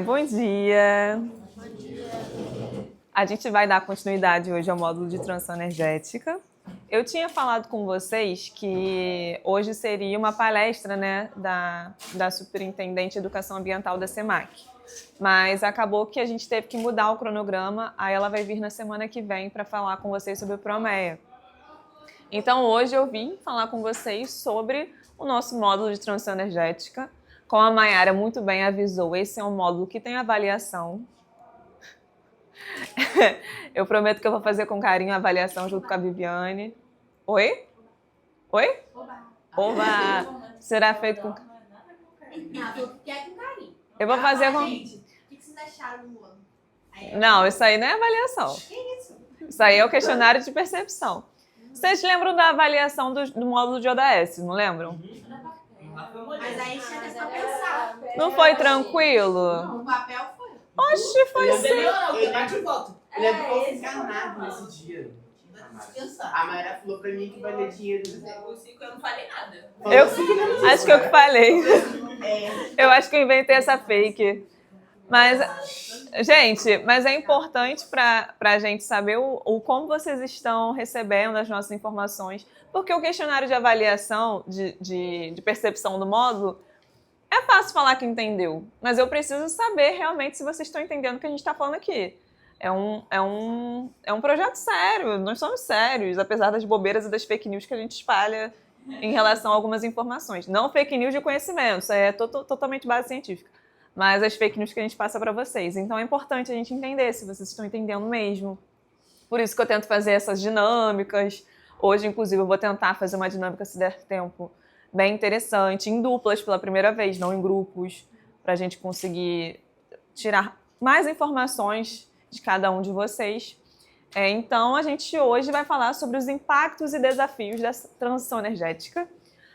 Bom dia! A gente vai dar continuidade hoje ao módulo de transição energética. Eu tinha falado com vocês que hoje seria uma palestra, né, da Superintendente de Educação Ambiental da SEMAC. Mas acabou que a gente teve que mudar o cronograma, aí ela vai vir na semana que vem para falar com vocês sobre o PROMEA. Então hoje eu vim falar com vocês sobre o nosso módulo de transição energética. Como a Mayara muito bem avisou, esse é um módulo que tem avaliação. Eu prometo que eu vou fazer com carinho a avaliação junto com a Viviane. Oi? Oi? Oba! Será feito com... Eu vou fazer com... Gente, o que vocês acharam do ano? Não, isso aí não é avaliação. Que isso? Isso aí é o questionário de percepção. Vocês lembram da avaliação do módulo de ODS, não lembram? Mas aí tinha tempo pra pensar. Não foi tranquilo? Não, o papel foi. Oxe, foi sim. Ele bate e volta. Ele ficou enganado nesse dia. A Mayra falou pra mim que vai ler dinheiro. Os 5 eu não falei nada. Acho que eu que falei. Eu acho que eu inventei essa fake. Mas, gente, mas é importante para a gente saber o como vocês estão recebendo as nossas informações, porque o questionário de avaliação, de percepção do módulo, é fácil falar que entendeu, mas eu preciso saber realmente se vocês estão entendendo o que a gente está falando aqui. É um projeto sério, nós somos sérios, apesar das bobeiras e das fake news que a gente espalha em relação a algumas informações. Não fake news de conhecimento, isso é totalmente base científica. Mas as fake news que a gente passa para vocês. Então é importante a gente entender se vocês estão entendendo mesmo. Por isso que eu tento fazer essas dinâmicas. Hoje, inclusive, eu vou tentar fazer uma dinâmica, se der tempo, bem interessante, em duplas pela primeira vez, não em grupos, para a gente conseguir tirar mais informações de cada um de vocês. Então, a gente hoje vai falar sobre os impactos e desafios dessa transição energética.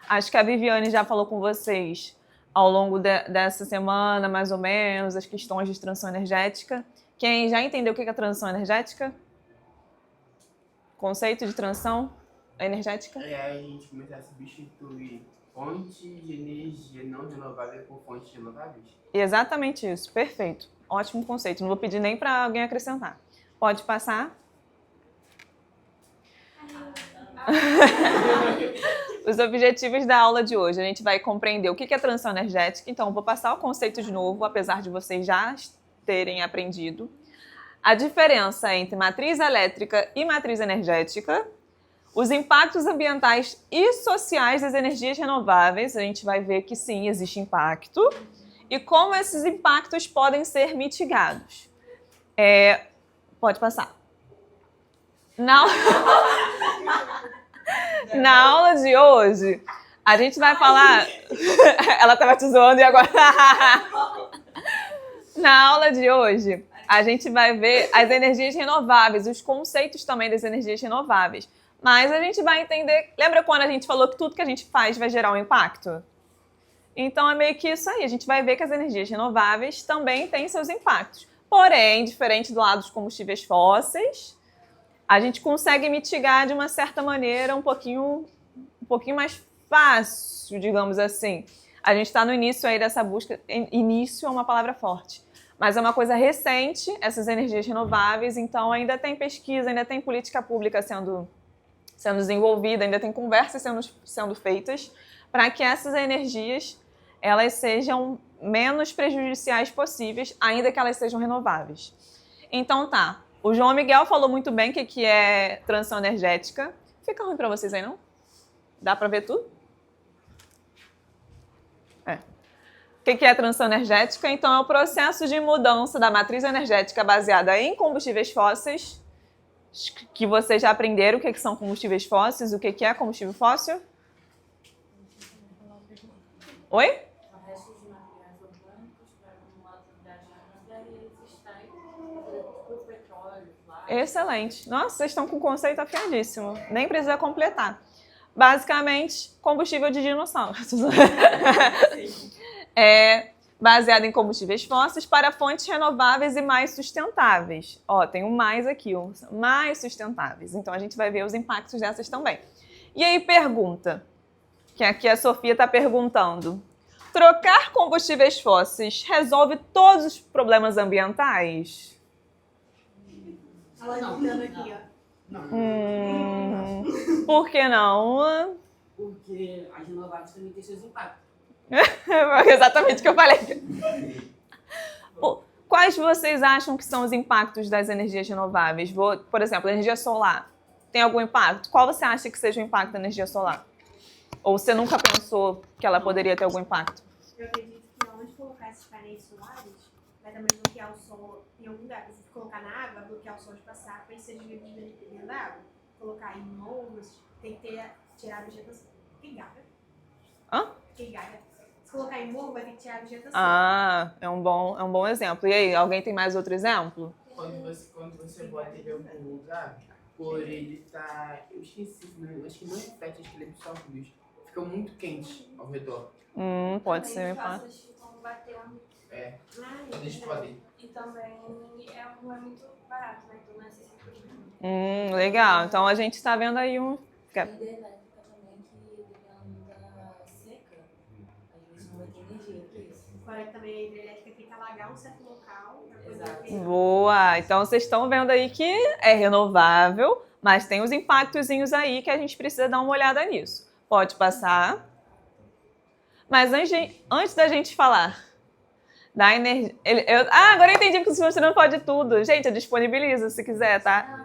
Acho que a Viviane já falou com vocês ao longo dessa semana, mais ou menos, as questões de transição energética. Quem já entendeu o que é transição energética? Conceito de transição energética? É a gente começar a substituir fontes de energia não renovável por fontes renováveis. Exatamente isso, perfeito. Ótimo conceito, não vou pedir nem para alguém acrescentar. Pode passar? Os objetivos da aula de hoje, a gente vai compreender o que é transição energética, então eu vou passar o conceito de novo, apesar de vocês já terem aprendido. A diferença entre matriz elétrica e matriz energética, os impactos ambientais e sociais das energias renováveis, a gente vai ver que sim, existe impacto, e como esses impactos podem ser mitigados. Pode passar. Na aula de hoje, a gente vai falar... Ela estava te zoando e agora... Na aula de hoje, a gente vai ver as energias renováveis, os conceitos também das energias renováveis. Mas a gente vai entender... Lembra quando a gente falou que tudo que a gente faz vai gerar um impacto? Então é meio que isso aí. A gente vai ver que as energias renováveis também têm seus impactos. Porém, diferente do lado dos combustíveis fósseis, a gente consegue mitigar de uma certa maneira um pouquinho mais fácil, digamos assim. A gente está no início aí dessa busca. Início é uma palavra forte. Mas é uma coisa recente, essas energias renováveis, então ainda tem pesquisa, ainda tem política pública sendo desenvolvida, ainda tem conversas sendo feitas para que essas energias elas sejam menos prejudiciais possíveis, ainda que elas sejam renováveis. Então tá, o João Miguel falou muito bem o que é transição energética. Fica ruim para vocês aí, não? Dá para ver tudo? O que é transição energética? Então, é o processo de mudança da matriz energética baseada em combustíveis fósseis, que vocês já aprenderam o que são combustíveis fósseis, o que é combustível fóssil? Oi? Excelente. Nossa, vocês estão com o conceito afiadíssimo. Nem precisa completar. Basicamente, combustível de dinossauro. É baseado em combustíveis fósseis para fontes renováveis e mais sustentáveis. Ó, tem um mais aqui, mais sustentáveis. Então, a gente vai ver os impactos dessas também. E aí, pergunta, que aqui a Sofia está perguntando. Trocar combustíveis fósseis resolve todos os problemas ambientais? Ela juntando aqui, ó. Por que não? Porque as renováveis também têm seus impactos. Exatamente o que eu falei. Quais vocês acham que são os impactos das energias renováveis? Por exemplo, a energia solar. Tem algum impacto? Qual você acha que seja o impacto da energia solar? Ou você nunca pensou que ela poderia ter algum impacto? Eu acredito que onde colocar esses painéis solares, vai também bloquear o sol em algum lugar. Se colocar na água, bloquear o sol de passar, para ele ser dividido dentro da água. Colocar em morros, tem que ter tirado a vegetação. Tem gaga. Hã? Tem gaga. Se colocar em morro, vai ter que tirar a vegetação. Ah, é um bom exemplo. E aí, alguém tem mais outro exemplo? Quando você bota ele em algum lugar, por ele tá. Eu esqueci, né? Acho que não reflete, acho que ele absorve luz. Fica muito quente ao redor. Pode ser um impacto. É, Ai, quando eles podem. E também não é muito barato, né? Então não é acessível de Legal. Então a gente está vendo aí um. Hidrelétrica também, que dependendo da seca, às vezes não vai ter energia para isso. Fora que também a hidrelétrica tem que alagar um certo local para poder Exato. ter. Boa! Então vocês estão vendo aí que é renovável, mas tem os impactozinhos aí que a gente precisa dar uma olhada nisso. Pode passar. Mas antes da gente falar da energia... agora eu entendi que você não pode tudo. Gente, eu disponibilizo se quiser, tá?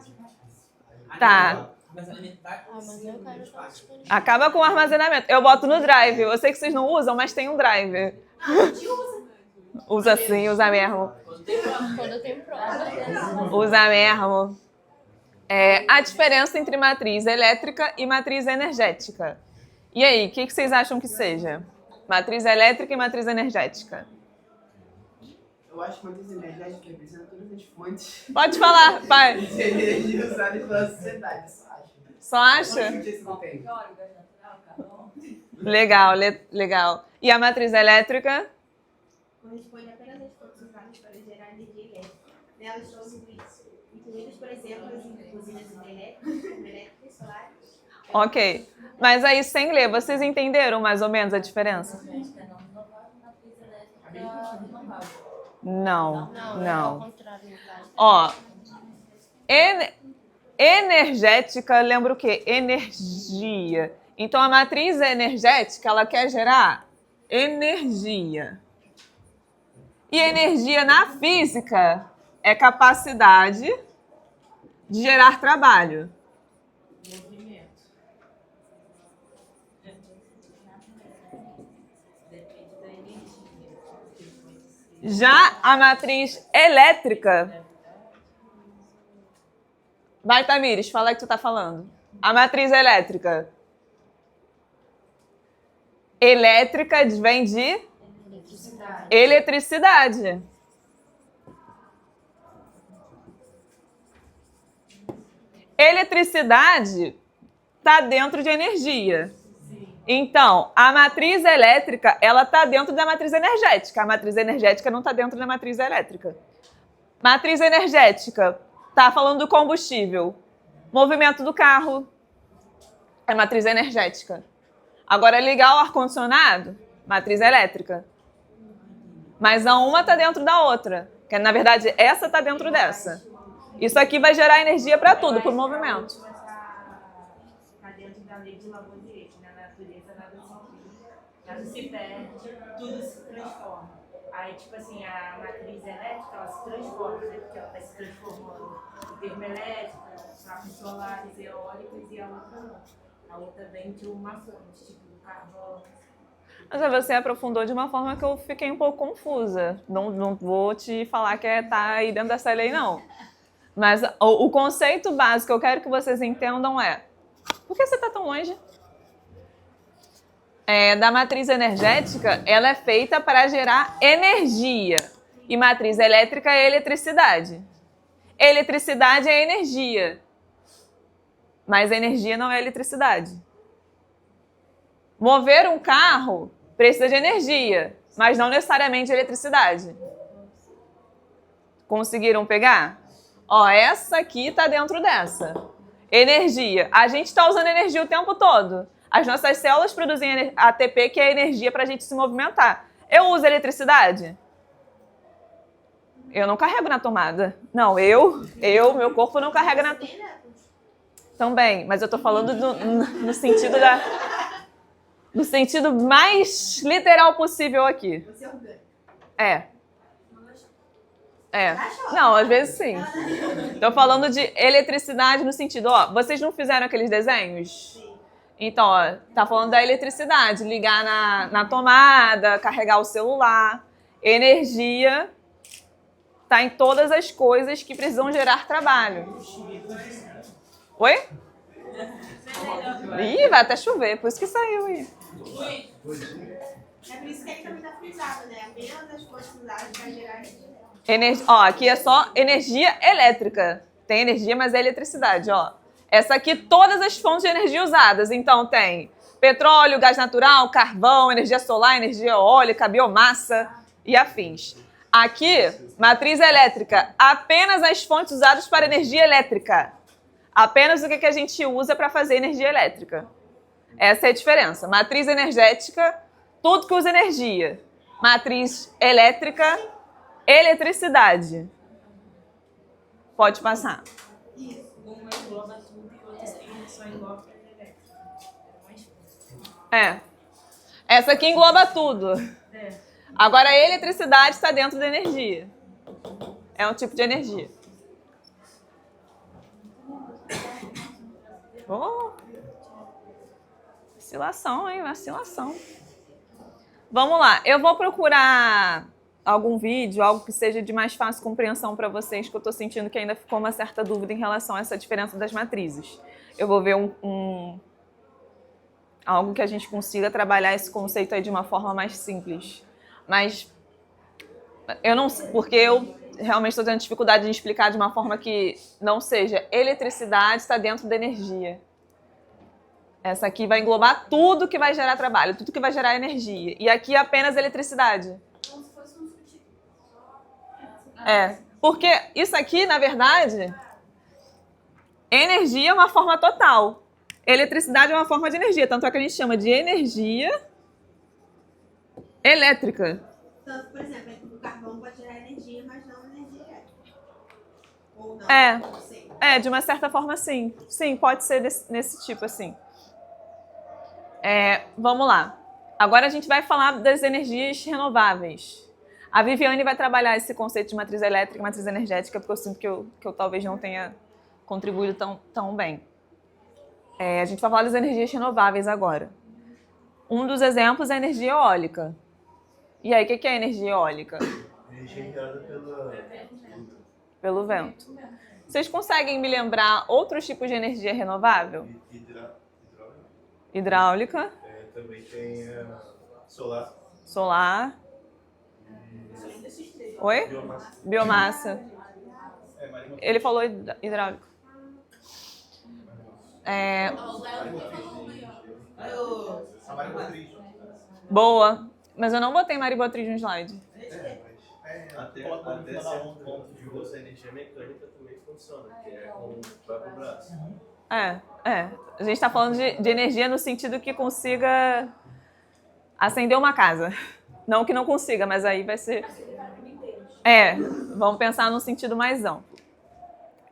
Tá. Mas eu quero Acaba com o armazenamento. Eu boto no drive. Eu sei que vocês não usam, mas tem um drive. Usa sim, usa mesmo. Quando eu tenho prova. Usa mesmo. A diferença entre matriz elétrica e matriz energética. E aí, o que vocês acham que seja? Matriz elétrica e matriz energética. Eu acho que matriz energética representa todas as fontes Pode falar, pai. de energia usadas pela sociedade, só acho. Só acha? Não sei se não tem. Legal, legal. E a matriz elétrica? Corresponde apenas às fontes usadas para gerar energia elétrica. Nelas estão incluídas, por exemplo, as usinas hidrelétricas, termoelétricas, solares. Ok. Mas aí, sem ler, vocês entenderam mais ou menos a diferença? Energética não renovável, matriz elétrica renovável. Não, Ao não. contrário, no caso. Ó, energética lembra o quê? Energia. Então, a matriz energética, ela quer gerar energia. E energia na física é capacidade de gerar trabalho. Já a matriz elétrica... Vai, Tamires, fala o que tu tá falando. A matriz elétrica. Elétrica vem de eletricidade. Eletricidade está dentro de energia. Então, a matriz elétrica, ela está dentro da matriz energética. A matriz energética não está dentro da matriz elétrica. Matriz energética, está falando do combustível. Movimento do carro, é matriz energética. Agora, ligar o ar-condicionado, matriz elétrica. Mas a uma está dentro da outra. Que, na verdade, essa está dentro dessa. Isso aqui vai gerar energia para tudo, para o movimento. Está dentro da lei de Lavoisier, na natureza nada se perde, tudo se transforma. Aí, tipo assim, a matriz elétrica, ela se transforma, né? Porque ela está se transformando em termoelétrica, placas solares, eólicas, e a outra não. A outra vem de uma fonte, tipo do carvão. Mas você aprofundou de uma forma que eu fiquei um pouco confusa. Não vou te falar que tá aí dentro dessa lei, não. Mas o conceito básico que eu quero que vocês entendam é... Por que você está tão longe? Da matriz energética, ela é feita para gerar energia. E matriz elétrica é eletricidade. Eletricidade é energia. Mas energia não é eletricidade. Mover um carro precisa de energia, mas não necessariamente eletricidade. Conseguiram pegar? Ó, essa aqui está dentro dessa. Energia. A gente está usando energia o tempo todo. As nossas células produzem ATP, que é energia para a gente se movimentar. Eu uso eletricidade? Eu não carrego na tomada. Não, meu corpo não carrega na tomada. Também, mas eu tô falando no sentido no sentido mais literal possível aqui. Você é orgânico. É. Não, às vezes sim. Tô falando de eletricidade no sentido, ó, vocês não fizeram aqueles desenhos? Sim. Então, ó, tá falando da eletricidade, ligar na tomada, carregar o celular. Energia tá em todas as coisas que precisam gerar trabalho. Oi? Ih, vai até chover, por isso que saiu aí. É por isso que ele também tá frisado, né? Apenas as fontes usadas para gerar energia. Ó, aqui é só energia elétrica. Tem energia, mas é eletricidade, ó. Essa aqui, todas as fontes de energia usadas. Então, tem petróleo, gás natural, carvão, energia solar, energia eólica, biomassa e afins. Aqui, matriz elétrica, apenas as fontes usadas para energia elétrica. Apenas o que a gente usa para fazer energia elétrica. Essa é a diferença. Matriz energética, tudo que usa energia. Matriz elétrica, eletricidade. Pode passar. Uma engloba tudo e outra só engloba elétrica. É. Essa aqui engloba tudo. Agora, a eletricidade está dentro da energia. É um tipo de energia. Oh. Vacilação, hein? Vacilação. Vamos lá. Eu vou procurar algum vídeo, algo que seja de mais fácil compreensão para vocês, que eu estou sentindo que ainda ficou uma certa dúvida em relação a essa diferença das matrizes. Eu vou ver algo que a gente consiga trabalhar esse conceito aí de uma forma mais simples. Mas eu não sei, porque eu realmente estou tendo dificuldade de explicar de uma forma que não seja eletricidade está dentro da energia. Essa aqui vai englobar tudo que vai gerar trabalho, tudo que vai gerar energia. E aqui apenas eletricidade. Como se fosse um substituto. É, porque isso aqui, na verdade, energia é uma forma total. Eletricidade é uma forma de energia, tanto é que a gente chama de energia elétrica. Tanto, por exemplo, o carvão pode gerar energia, mas não energia elétrica. Ou não? É. Não sei. De uma certa forma, sim. Sim, pode ser nesse tipo, assim. Vamos lá. Agora a gente vai falar das energias renováveis. A Viviane vai trabalhar esse conceito de matriz elétrica e matriz energética, porque eu sinto que eu talvez não tenha contribuído tão bem. A gente vai falar das energias renováveis agora. Um dos exemplos é a energia eólica. E aí, o que é energia eólica? Energia gerada Pelo vento. Vocês conseguem me lembrar outros tipos de energia renovável? Hidráulica. Também tem solar. Solar. Oi? Biomassa. Ele falou hidráulico. Boa. Mas eu não botei maribotriz no slide. Até certo ponto de uso, a energia mecânica também funciona, que é com o próprio braço. A gente está falando de energia no sentido que consiga acender uma casa. Não que não consiga, mas aí vai ser... Vamos pensar num sentido mais amplo.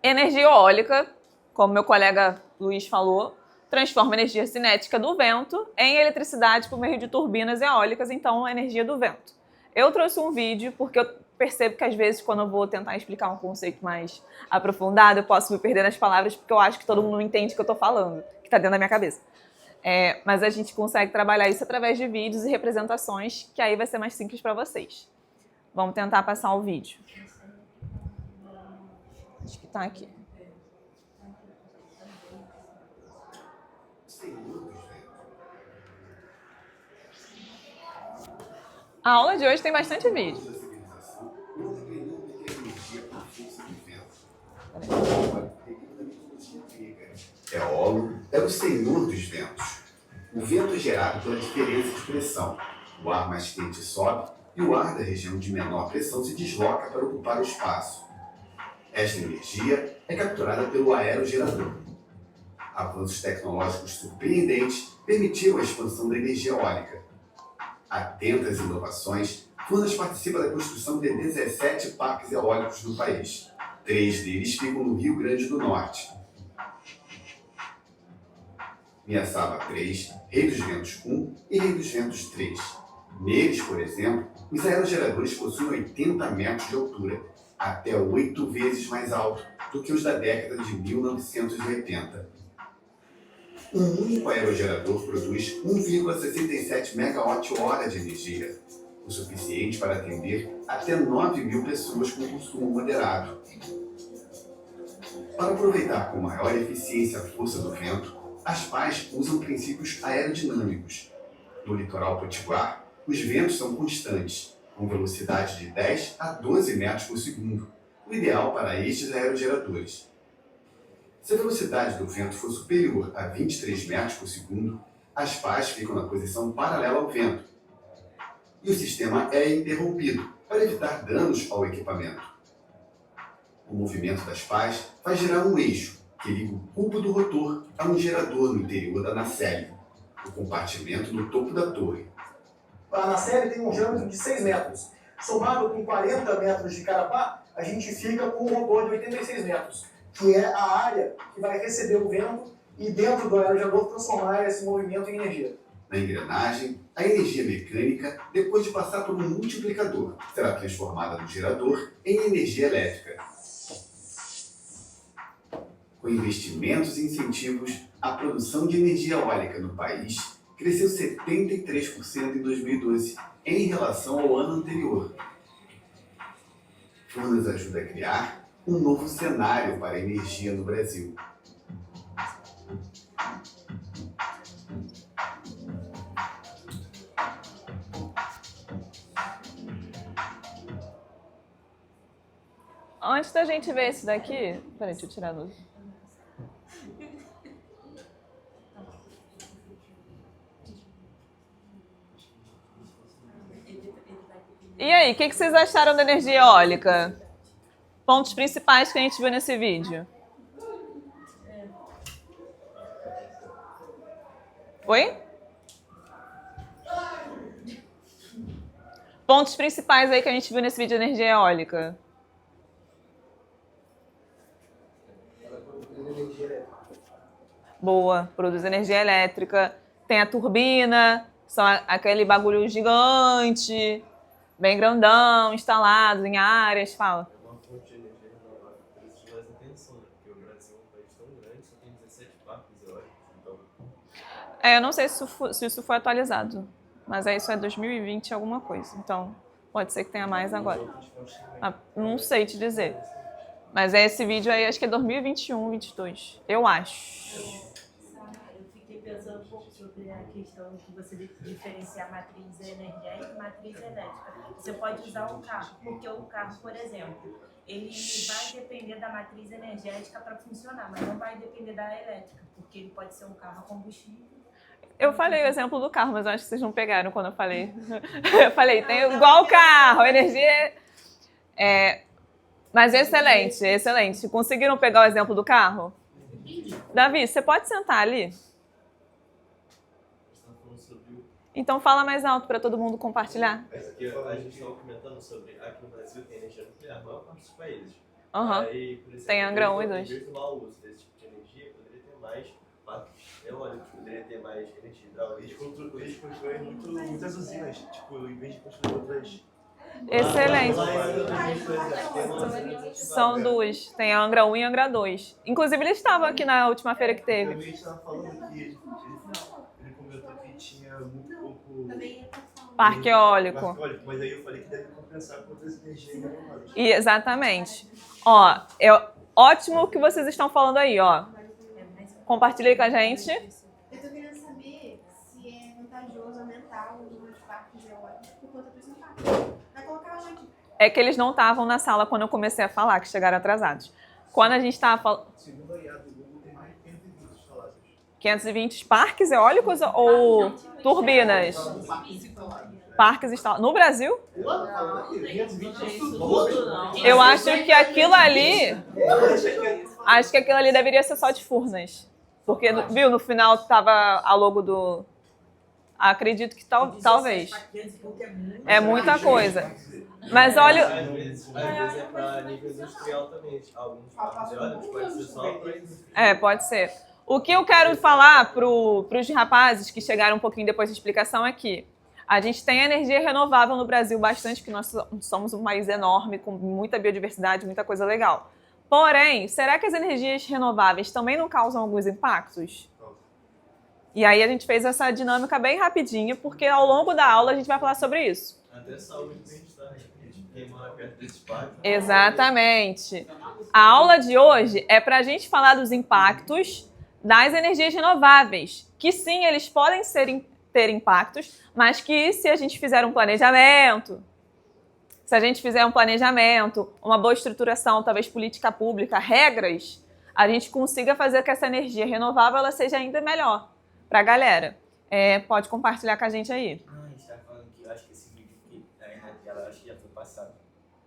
Energia eólica, como meu colega Luiz falou, transforma a energia cinética do vento em eletricidade por meio de turbinas eólicas, então a energia do vento. Eu trouxe um vídeo porque eu percebo que às vezes quando eu vou tentar explicar um conceito mais aprofundado, eu posso me perder nas palavras porque eu acho que todo mundo não entende o que eu estou falando, que está dentro da minha cabeça. Mas a gente consegue trabalhar isso através de vídeos e representações, que aí vai ser mais simples para vocês. Vamos tentar passar o vídeo. Acho que está aqui. A aula de hoje tem bastante vídeo. Eólogo era o senhor dos ventos. O vento é gerado pela diferença de pressão. O ar mais quente sobe e o ar da região de menor pressão se desloca para ocupar o espaço. Esta energia é capturada pelo aerogerador. Avanços tecnológicos surpreendentes permitiram a expansão da energia eólica. Atentas inovações, Furnas participa da construção de 17 parques eólicos no país. 3 deles ficam no Rio Grande do Norte. Miaçaba 3, Rei dos Ventos 1 e Rei dos Ventos 3. Neles, por exemplo, os aerogeradores possuem 80 metros de altura, até 8 vezes mais alto do que os da década de 1980. Um único aerogerador produz 1,67 megawatt-hora de energia, o suficiente para atender até 9.000 pessoas com consumo moderado. Para aproveitar com maior eficiência a força do vento, as pás usam princípios aerodinâmicos. No litoral potiguar, os ventos são constantes, com velocidade de 10 a 12 metros por segundo, o ideal para estes aerogeradores. Se a velocidade do vento for superior a 23 metros por segundo, as pás ficam na posição paralela ao vento e o sistema é interrompido para evitar danos ao equipamento. O movimento das pás vai gerar um eixo que liga o cubo do rotor a um gerador no interior da nacelle, o compartimento no topo da torre. A nacelle tem um diâmetro de 6 metros. Somado com 40 metros de carapá, a gente fica com um rotor de 86 metros, que é a área que vai receber o vento e dentro do aerogerador transformar esse movimento em energia. Na engrenagem, a energia mecânica, depois de passar por um multiplicador, será transformada no gerador em energia elétrica. Com investimentos e incentivos, a produção de energia eólica no país cresceu 73% em 2012, em relação ao ano anterior. Furnas ajuda a criar um novo cenário para a energia no Brasil. Antes da gente ver esse daqui... Peraí, deixa eu tirar a luz. E aí, o que vocês acharam da energia eólica? Pontos principais que a gente viu nesse vídeo. Oi? Pontos principais aí que a gente viu nesse vídeo de energia eólica. Boa, produz energia elétrica. Tem a turbina, são aquele bagulho gigante, bem grandão, instalado em áreas. Fala. É uma fonte de energia renovável que precisa mais atenção, né? Porque o Brasil é um país tão grande, só tem 17 parques eólicos, então... Eu não sei se isso foi atualizado, mas isso é 2020 alguma coisa, então pode ser que tenha mais agora. Não sei te dizer. Mas esse vídeo aí, acho que é 2021, 2022. Eu acho. Eu fiquei pensando um pouco sobre a questão de você diferenciar matriz energética e matriz elétrica. Você pode usar um carro, porque o carro, por exemplo, ele vai depender da matriz energética para funcionar, mas não vai depender da elétrica, porque ele pode ser um carro a combustível. Eu falei o exemplo do carro, mas eu acho que vocês não pegaram quando eu falei. Eu falei, tem igual o carro, energia... Mas excelente, excelente. Conseguiram pegar o exemplo do carro? Davi, você pode sentar ali? Então fala mais alto para todo mundo compartilhar. Aqui a gente estava comentando sobre, aqui no Brasil tem energia nuclear, a maior parte dos países. Aí, por exemplo, tem Angra 1 e 2. Em vez do mau uso desse tipo de energia, poderia ter mais parques eólicos, poderia ter mais energia hidráulica. Eles construem muitas usinas, tipo, em vez de construir outras... Excelente. São duas. Tem a Angra 1 e a Angra 2. Inclusive, eles estavam aqui na última feira que teve. A gente estava falando que ele comentou que tinha muito pouco... Parque eólico. Mas aí eu falei que deve compensar com outras energias renováveis. Exatamente. Ó, é ótimo o que vocês estão falando aí, ó. Compartilha aí com a gente. Eu tô querendo saber se é vantajoso aumentar o número de parques eólicos por conta dos impactos. Vai colocar onde? É que eles não estavam na sala quando eu comecei a falar, que chegaram atrasados. Quando a gente estava falando... Segundo a IA do Google, tem mais de 520 instalados. 520 parques eólicos ou turbinas? Parques instalados. No Brasil? Eu acho que aquilo ali... Acho que aquilo ali deveria ser só de Furnas. Porque, viu, no final tava a logo do... Acredito que talvez. É muita coisa. Mas olha... Às vezes é para nível industrial também. Alguns carros eólicos pode ser só para indústria. Pode ser. O que eu quero falar para os rapazes que chegaram um pouquinho depois da explicação é que a gente tem energia renovável no Brasil bastante, porque nós somos um país enorme, com muita biodiversidade, muita coisa legal. Porém, será que as energias renováveis também não causam alguns impactos? E aí a gente fez essa dinâmica bem rapidinho, porque ao longo da aula a gente vai falar sobre isso. Até saúde que a gente está queimando perto desse parque. Exatamente. A aula de hoje é para a gente falar dos impactos das energias renováveis, que sim, eles podem ter impactos, mas que se a gente fizer um planejamento, uma boa estruturação, talvez política pública, regras, a gente consiga fazer com que essa energia renovável ela seja ainda melhor para a galera. Pode compartilhar com a gente aí. A gente está falando que eu acho que esse vídeo que ela acho que já foi passado.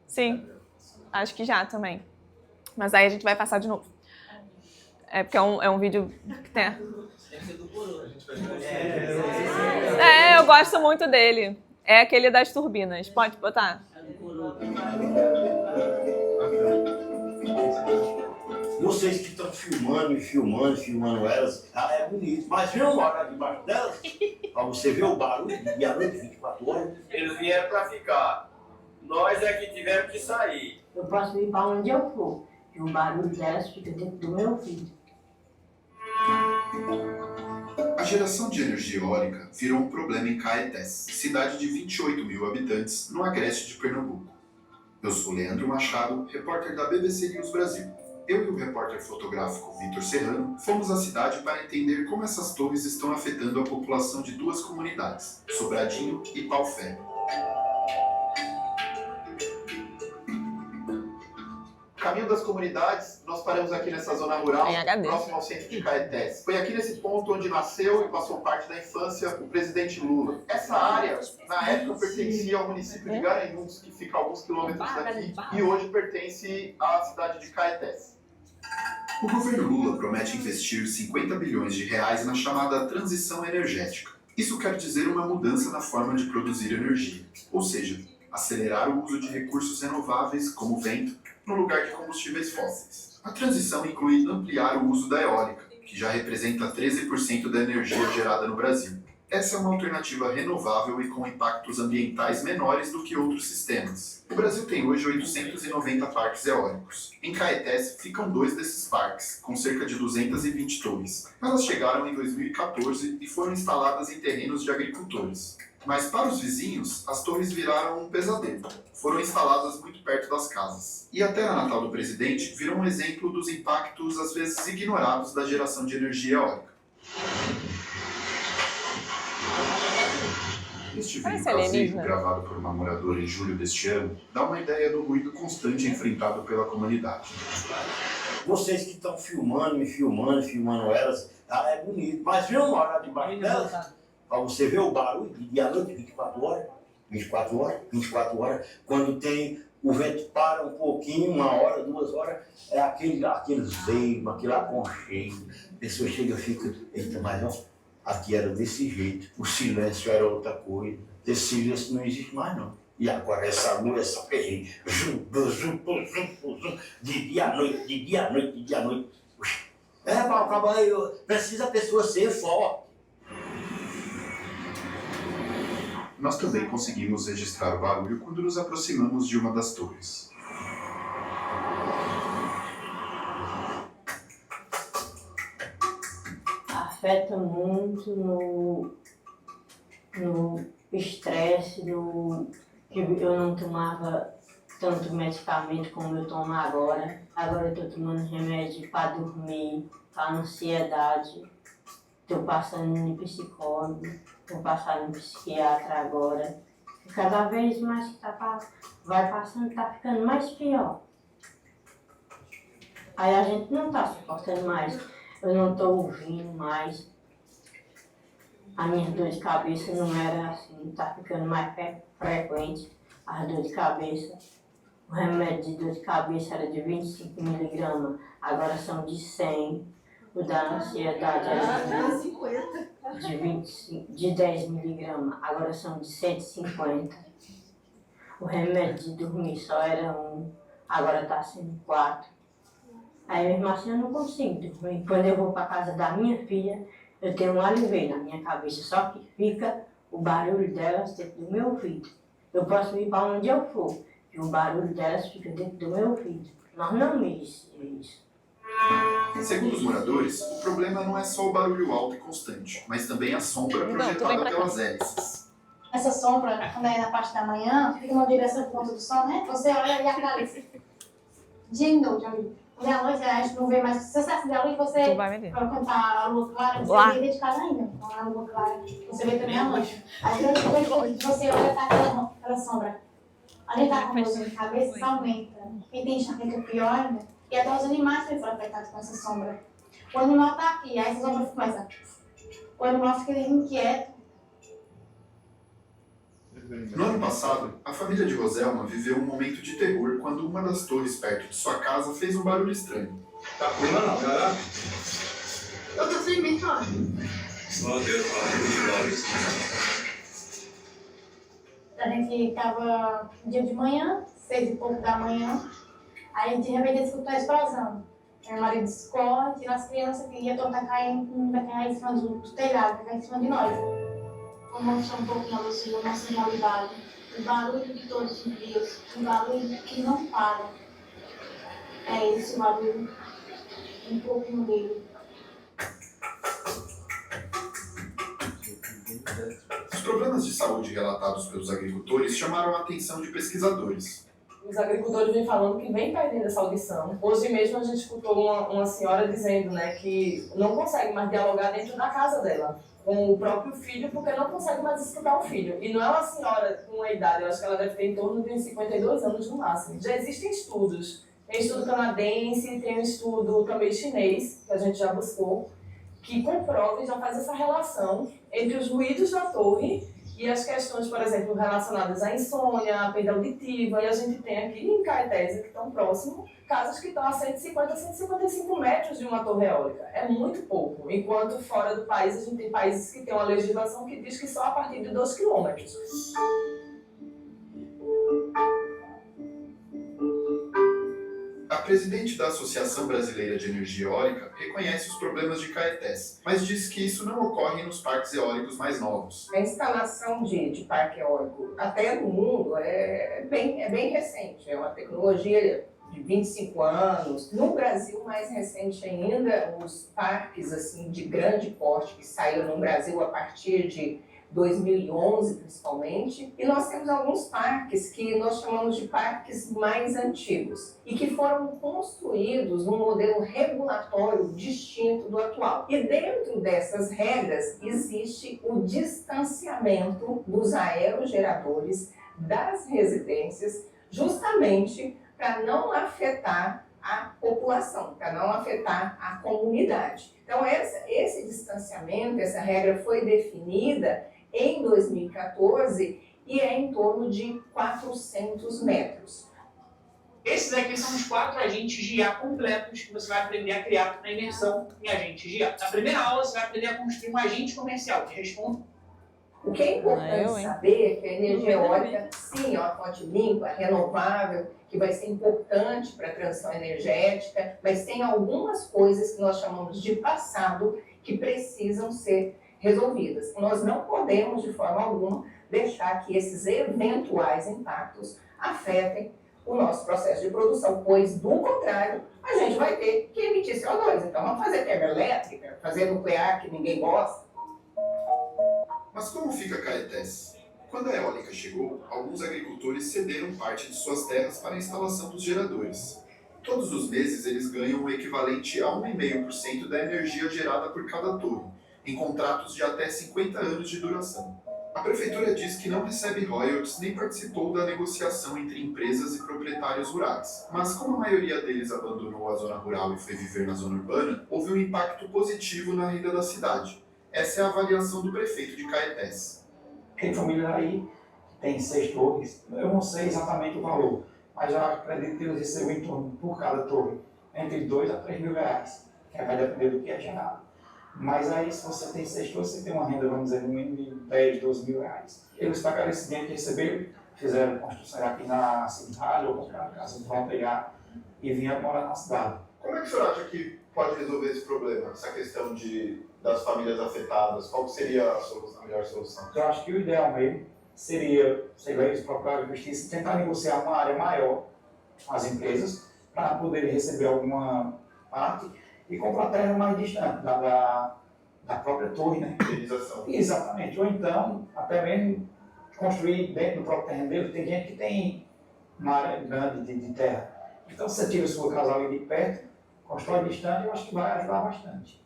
Sim, acho que já também. Mas aí a gente vai passar de novo. Porque é um vídeo que tem... eu gosto muito dele. É aquele das turbinas. Pode botar? Vocês que estão filmando elas, é bonito. Mas viu uma hora debaixo delas? Pra você ver o barulho de a noite, 24 horas. Eles vieram pra ficar. Nós é que tivemos que sair. Eu posso ir para onde eu for. E o barulho delas fica dentro do meu ouvido. A geração de energia eólica virou um problema em Caetés, cidade de 28 mil habitantes, no agreste de Pernambuco. Eu sou Leandro Machado, repórter da BBC News Brasil. Eu e o repórter fotográfico Vitor Serrano fomos à cidade para entender como essas torres estão afetando a população de duas comunidades, Sobradinho e Pau-Ferro. Caminho das comunidades, nós paramos aqui nessa zona rural, próximo ao centro de Caetés. Foi aqui nesse ponto onde nasceu e passou parte da infância o presidente Lula. Essa área, na época, pertencia ao município de Garanhuns, que fica a alguns quilômetros daqui, e hoje pertence à cidade de Caetés. O governo Lula promete investir 50 bilhões de reais na chamada transição energética. Isso quer dizer uma mudança na forma de produzir energia, ou seja, acelerar o uso de recursos renováveis, como o vento, no lugar de combustíveis fósseis. A transição inclui ampliar o uso da eólica, que já representa 13% da energia gerada no Brasil. Essa é uma alternativa renovável e com impactos ambientais menores do que outros sistemas. O Brasil tem hoje 890 parques eólicos. Em Caetés ficam 2 desses parques, com cerca de 220 torres. Elas chegaram em 2014 e foram instaladas em terrenos de agricultores. Mas para os vizinhos, as torres viraram um pesadelo. Foram instaladas muito perto das casas. E a terra natal do presidente virou um exemplo dos impactos às vezes ignorados da geração de energia eólica. Este vídeo caseiro, gravado por uma moradora em julho deste ano, dá uma ideia do ruído constante enfrentado pela comunidade. Vocês que estão filmando elas, é bonito. Mas viu uma hora debaixo delas? Pra você ver o barulho de dia à noite, 24 horas, quando tem o vento para um pouquinho, 1 hora, 2 horas, é aqueles veio, aquele aconchego, a pessoa chega e fica, eita, mas ó, aqui era desse jeito, o silêncio era outra coisa, esse silêncio não existe mais não. E agora essa luz, essa perreira, de dia à noite. Para acabar aí, precisa a pessoa ser forte. Nós também conseguimos registrar o barulho quando nos aproximamos de uma das torres. Afeta muito no estresse, que eu não tomava tanto medicamento como eu tomo agora. Agora eu estou tomando remédio para dormir, para ansiedade. Estou passando em psicólogo, estou passando em psiquiatra agora. E cada vez mais que vai passando, está ficando mais pior. Aí a gente não está suportando mais, eu não estou ouvindo mais. A minha dor de cabeça não era assim, está ficando mais frequente, as dor de cabeça. O remédio de dor de cabeça era de 25 mg, agora são de 100. O da ansiedade era de 10 miligramas, agora são de 150. O remédio de dormir só era 1, agora está sendo 4. Aí mesmo assim eu não consigo dormir. Quando eu vou para casa da minha filha, eu tenho um alívio na minha cabeça, só que fica o barulho delas dentro do meu ouvido. Eu posso ir para onde eu for, e o barulho delas fica dentro do meu ouvido. Nós não merecemos isso. Segundo os moradores, o problema não é só o barulho alto e constante, mas também a sombra projetada pelas hélices. Essa sombra, quando é na parte da manhã, fica uma direção do ponto do sol, né? Você olha e analisa. Dia e noite, ali. Quando é à noite, a gente não vê mais. Se você acender a luz, você, quando tá a lua clara, você vê dentro de casa ainda. Quando a lua clara, você vê também à noite. Aí quando você olha, tá aquela sombra. Ali tá com a dor de cabeça, isso aumenta. Quem tem enxaqueca pior ainda. E até os animais também foram afetados com essa sombra. O animal tá aqui, aí essa sombra começa. O animal fica inquieto. No ano passado, a família de Roselma viveu um momento de terror quando uma das torres perto de sua casa fez um barulho estranho. Tá com problema não, galera? Eu tô sem medo, ó. Só Deus fala. A gente tava dia de manhã, 6 e pouco da manhã, aí de repente escutou a explosão. Meu marido escorre, tira as crianças e a torre tá caindo, vai cair em cima do telhado, vai cair em cima de nós. Vamos mostrar um pouquinho a você da nossa realidade. O barulho de todos os dias, um barulho que não para. É esse o barulho, um pouquinho dele. Os problemas de saúde relatados pelos agricultores chamaram a atenção de pesquisadores. Os agricultores vêm falando que vem perdendo essa audição. Hoje mesmo a gente escutou uma senhora dizendo, né, que não consegue mais dialogar dentro da casa dela com o próprio filho, porque não consegue mais escutar o filho. E não é uma senhora com uma idade, eu acho que ela deve ter em torno de 52 anos no máximo. Já existem estudos. Tem estudo canadense, tem um estudo também chinês, que a gente já buscou, que comprova e já faz essa relação entre os ruídos da torre e as questões, por exemplo, relacionadas à insônia, à perda auditiva. E a gente tem aqui em Caetésia, que estão próximo, casas que estão a 150, 155 metros de uma torre eólica. É muito pouco. Enquanto fora do país, a gente tem países que têm uma legislação que diz que só a partir de 2 quilômetros. A presidente da Associação Brasileira de Energia Eólica reconhece os problemas de Caetés, mas diz que isso não ocorre nos parques eólicos mais novos. A instalação de parque eólico, até no mundo, é bem recente. É uma tecnologia de 25 anos. No Brasil, mais recente ainda, os parques assim, de grande porte que saíram no Brasil a partir de 2011, principalmente, e nós temos alguns parques que nós chamamos de parques mais antigos e que foram construídos num modelo regulatório distinto do atual. E dentro dessas regras existe o distanciamento dos aerogeradores das residências, justamente para não afetar a população, para não afetar a comunidade. Então, esse distanciamento, essa regra foi definida em 2014 e é em torno de 400 metros. Esses aqui são os 4 agentes de IA completos que você vai aprender a criar na imersão em agentes de IA. Na primeira aula, você vai aprender a construir um agente comercial que responda. O que é importante saber é que a energia eólica, sim, é uma fonte limpa, renovável, que vai ser importante para a transição energética, mas tem algumas coisas que nós chamamos de passado que precisam ser resolvidas. Nós não podemos, de forma alguma, deixar que esses eventuais impactos afetem o nosso processo de produção, pois, do contrário, a gente vai ter que emitir CO2. Então, vamos fazer termoelétrica, fazer nuclear, que ninguém gosta. Mas como fica Caetés? Quando a eólica chegou, alguns agricultores cederam parte de suas terras para a instalação dos geradores. Todos os meses eles ganham o equivalente a 1,5% da energia gerada por cada torre, em contratos de até 50 anos de duração. A prefeitura diz que não recebe royalties nem participou da negociação entre empresas e proprietários rurais. Mas como a maioria deles abandonou a zona rural e foi viver na zona urbana, houve um impacto positivo na renda da cidade. Essa é a avaliação do prefeito de Caetés. Tem família aí que tem 6 torres, eu não sei exatamente o valor, mas eu acredito que eles recebem em torno, por cada torre, entre 2 a 3 mil reais. que vai depender do que é gerado. Mas aí, se você tem 6 torres, você tem uma renda, vamos dizer, no mínimo de 10, 12 mil reais. Eles pagaram esse dinheiro que receberam, fizeram construção aqui na cidade, ou compraram casa pronta e vinham morar na cidade. Como é que o senhor acha que pode resolver esse problema, essa questão das famílias afetadas? Qual seria a melhor solução? Eu acho que o ideal mesmo seria, sei lá, eles procurarem justiça, tentar negociar uma área maior com as empresas para poderem receber alguma parte e comprar terra mais distante da própria torre, né? Utilização. Exatamente. Ou então, até mesmo construir dentro do próprio terreno dele. Tem gente que tem uma área grande de terra. Então, se você tira a sua casa ali de perto, constrói distante, eu acho que vai ajudar bastante.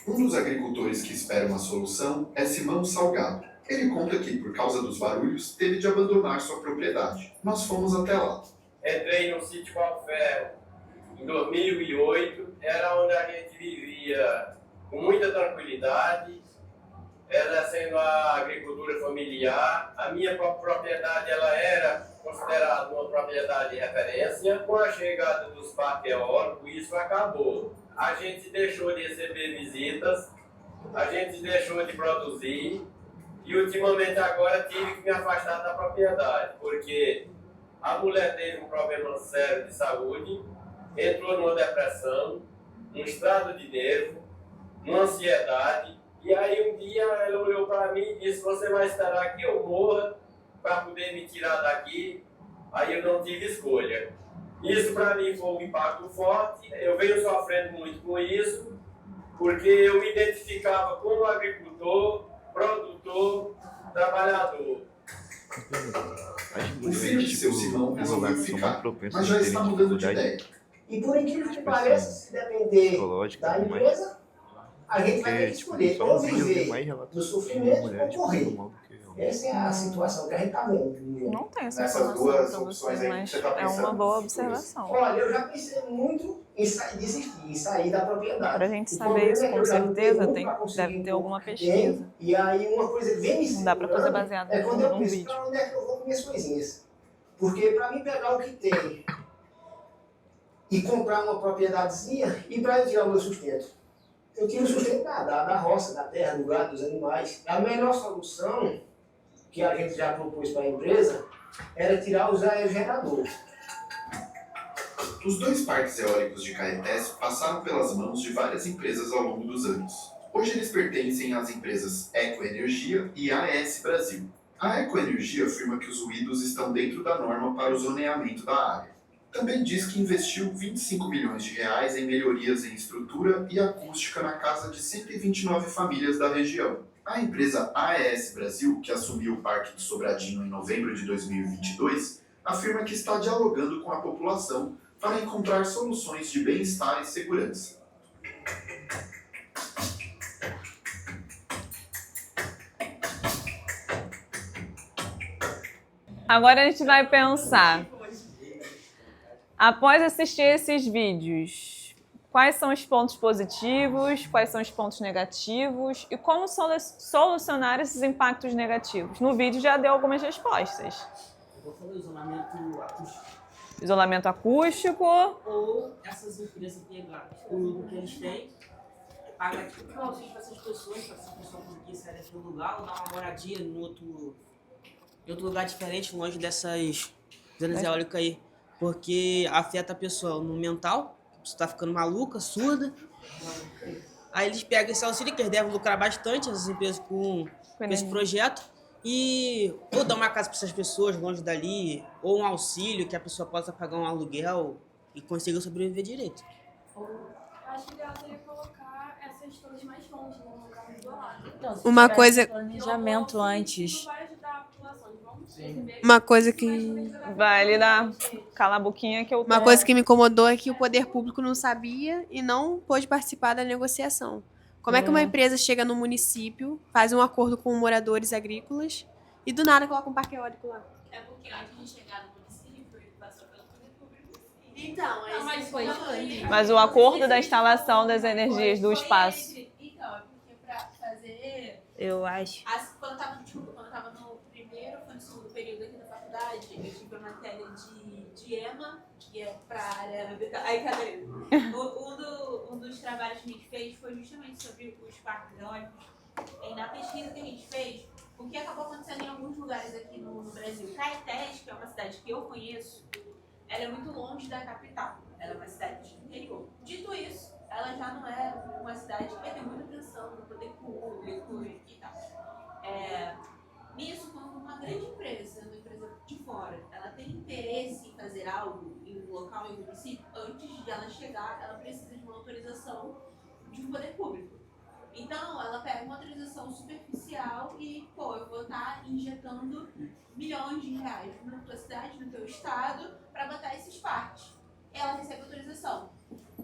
Um dos agricultores que espera uma solução é Simão Salgado. Ele conta que, por causa dos barulhos, teve de abandonar sua propriedade. Nós fomos até lá. Entrei no sítio Valferro em 2008, era onde a gente vivia com muita tranquilidade, ela sendo a agricultura familiar. A minha própria propriedade ela era considerada uma propriedade de referência. Com a chegada dos parques eólicos, isso acabou. A gente deixou de receber visitas, a gente deixou de produzir e ultimamente agora tive que me afastar da propriedade, porque a mulher teve um problema sério de saúde, entrou numa depressão, um estado de nervo, uma ansiedade, e aí um dia ela olhou para mim e disse: você vai esperar que eu morra para poder me tirar daqui? Aí eu não tive escolha. Isso para mim foi um impacto forte, eu venho sofrendo muito com isso, porque eu me identificava como agricultor, produtor, trabalhador. O filho de seu Simão resolveu ficar, mas já está mudando de ideia. E por incrível que pareça, se depender da empresa, a gente vai ter que escolher ou viver do sofrimento ou morrer. Essa é a situação que a gente está vendo. Não tem essa Nessas duas opções aí, mas você tá é pensando uma boa no observação. Olha, eu já pensei muito em desistir, em sair da propriedade. Para a gente saber isso com certeza, deve ter alguma pesquisa. E aí uma coisa que vem me Não dá para fazer baseado é quando eu num penso vídeo. para onde é que eu vou com minhas coisinhas. Porque para mim pegar o que tem e comprar uma propriedadezinha e para eu tirar o meu sustento. Eu tiro o sustento da roça, da terra, do gado, dos animais. A melhor solução que a gente já propôs para a empresa era tirar os aerogeradores. Os 2 parques eólicos de Caetés passaram pelas mãos de várias empresas ao longo dos anos. Hoje eles pertencem às empresas Ecoenergia e AES Brasil. A Ecoenergia afirma que os ruídos estão dentro da norma para o zoneamento da área. Também diz que investiu 25 milhões de reais em melhorias em estrutura e acústica na casa de 129 famílias da região. A empresa AES Brasil, que assumiu o Parque do Sobradinho em novembro de 2022, afirma que está dialogando com a população para encontrar soluções de bem-estar e segurança. Agora a gente vai pensar, após assistir esses vídeos, quais são os pontos positivos, quais são os pontos negativos e como solucionar esses impactos negativos. No vídeo já deu algumas respostas. Eu vou falar isolamento acústico. Isolamento acústico. Ou essas empresas pegar o lucro que eles têm, pagar tipo um auxílio para essas pessoas, para essa pessoa conseguir sair daquele lugar ou dar uma moradia em outro lugar diferente, longe dessas zonas eólicas aí. Porque afeta a pessoa no mental, a pessoa tá ficando maluca, surda. Aí eles pegam esse auxílio, que eles devem lucrar bastante, essas empresas com esse projeto, e ou dar uma casa para essas pessoas longe dali, ou um auxílio que a pessoa possa pagar um aluguel e consiga sobreviver direito. Acho que ela teria que colocar essas torres mais longe, num lugar isolado. Então, se Uma tiver coisa- planejamento antes. Não vai ajudar a população, eles vão receber. Uma coisa que Vai ali dar cala a boquinha que eu Uma coisa que me incomodou é que o poder público não sabia e não pôde participar da negociação. Como é que uma empresa chega no município, faz um acordo com moradores agrícolas e do nada coloca um parque eólico lá? É porque antes de chegar no município, ele passou pelo poder público. Então, mas foi antes. Mas o acordo da instalação das energias do espaço. Então, é porque pra fazer... Eu acho. Quando eu tava no primeiro, foi no segundo período aqui da faculdade, eu tive a matéria de EMA que é pra área... Aí, cadê? Um dos trabalhos que a gente fez foi justamente sobre os parques eólicos. E na pesquisa que a gente fez, o que acabou acontecendo em alguns lugares aqui no Brasil. Caetés, que é uma cidade que eu conheço, ela é muito longe da capital. Ela é uma cidade do interior. Dito isso, ela já não é uma cidade que vai ter muita atenção do poder público e tal. Nisso, quando uma grande empresa, uma empresa de fora, ela tem interesse em fazer algo em um local, em um município, antes de ela chegar, ela precisa de uma autorização de um poder público. Então, ela pega uma autorização superficial e, eu vou estar injetando milhões de reais na tua cidade, no teu estado, para botar esses parques. Ela recebe autorização.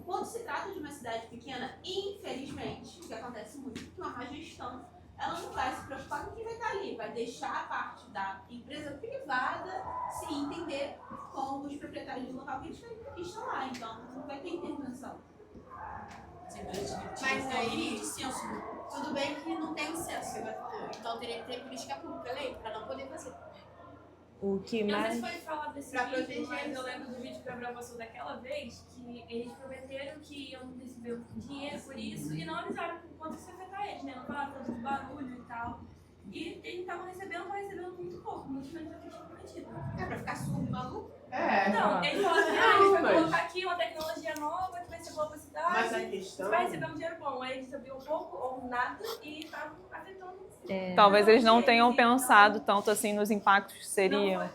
Quando se trata de uma cidade pequena, infelizmente, o que acontece muito, que uma má gestão, ela não vai se preocupar com quem vai estar ali, vai deixar a parte da empresa privada se entender com os proprietários do local que eles estão lá. Então, não vai ter intervenção. Mas aí, tudo bem que não tem o censo, então teria que ter política pública, lei, para não poder fazer. O que Não sei mais... se foi falar desse Pra vídeo, proteger, mas eu lembro do vídeo que a Gabriel passou daquela vez, que eles prometeram que iam receber dinheiro por isso e não avisaram quanto isso ia afetar eles, né? Não falaram tanto do barulho e tal. E eles estavam recebendo muito pouco, muito menos do que tinham prometido. Pra ficar surdo, maluco? Não, eles falaram assim, a gente vai colocar aqui uma tecnologia nova que vai ser boa pra cidade. Mas a questão... Vai receber um dinheiro bom. Aí eles recebiam pouco ou nada e estavam afetando. Talvez eles não tenham pensado tanto assim nos impactos que seriam. Não,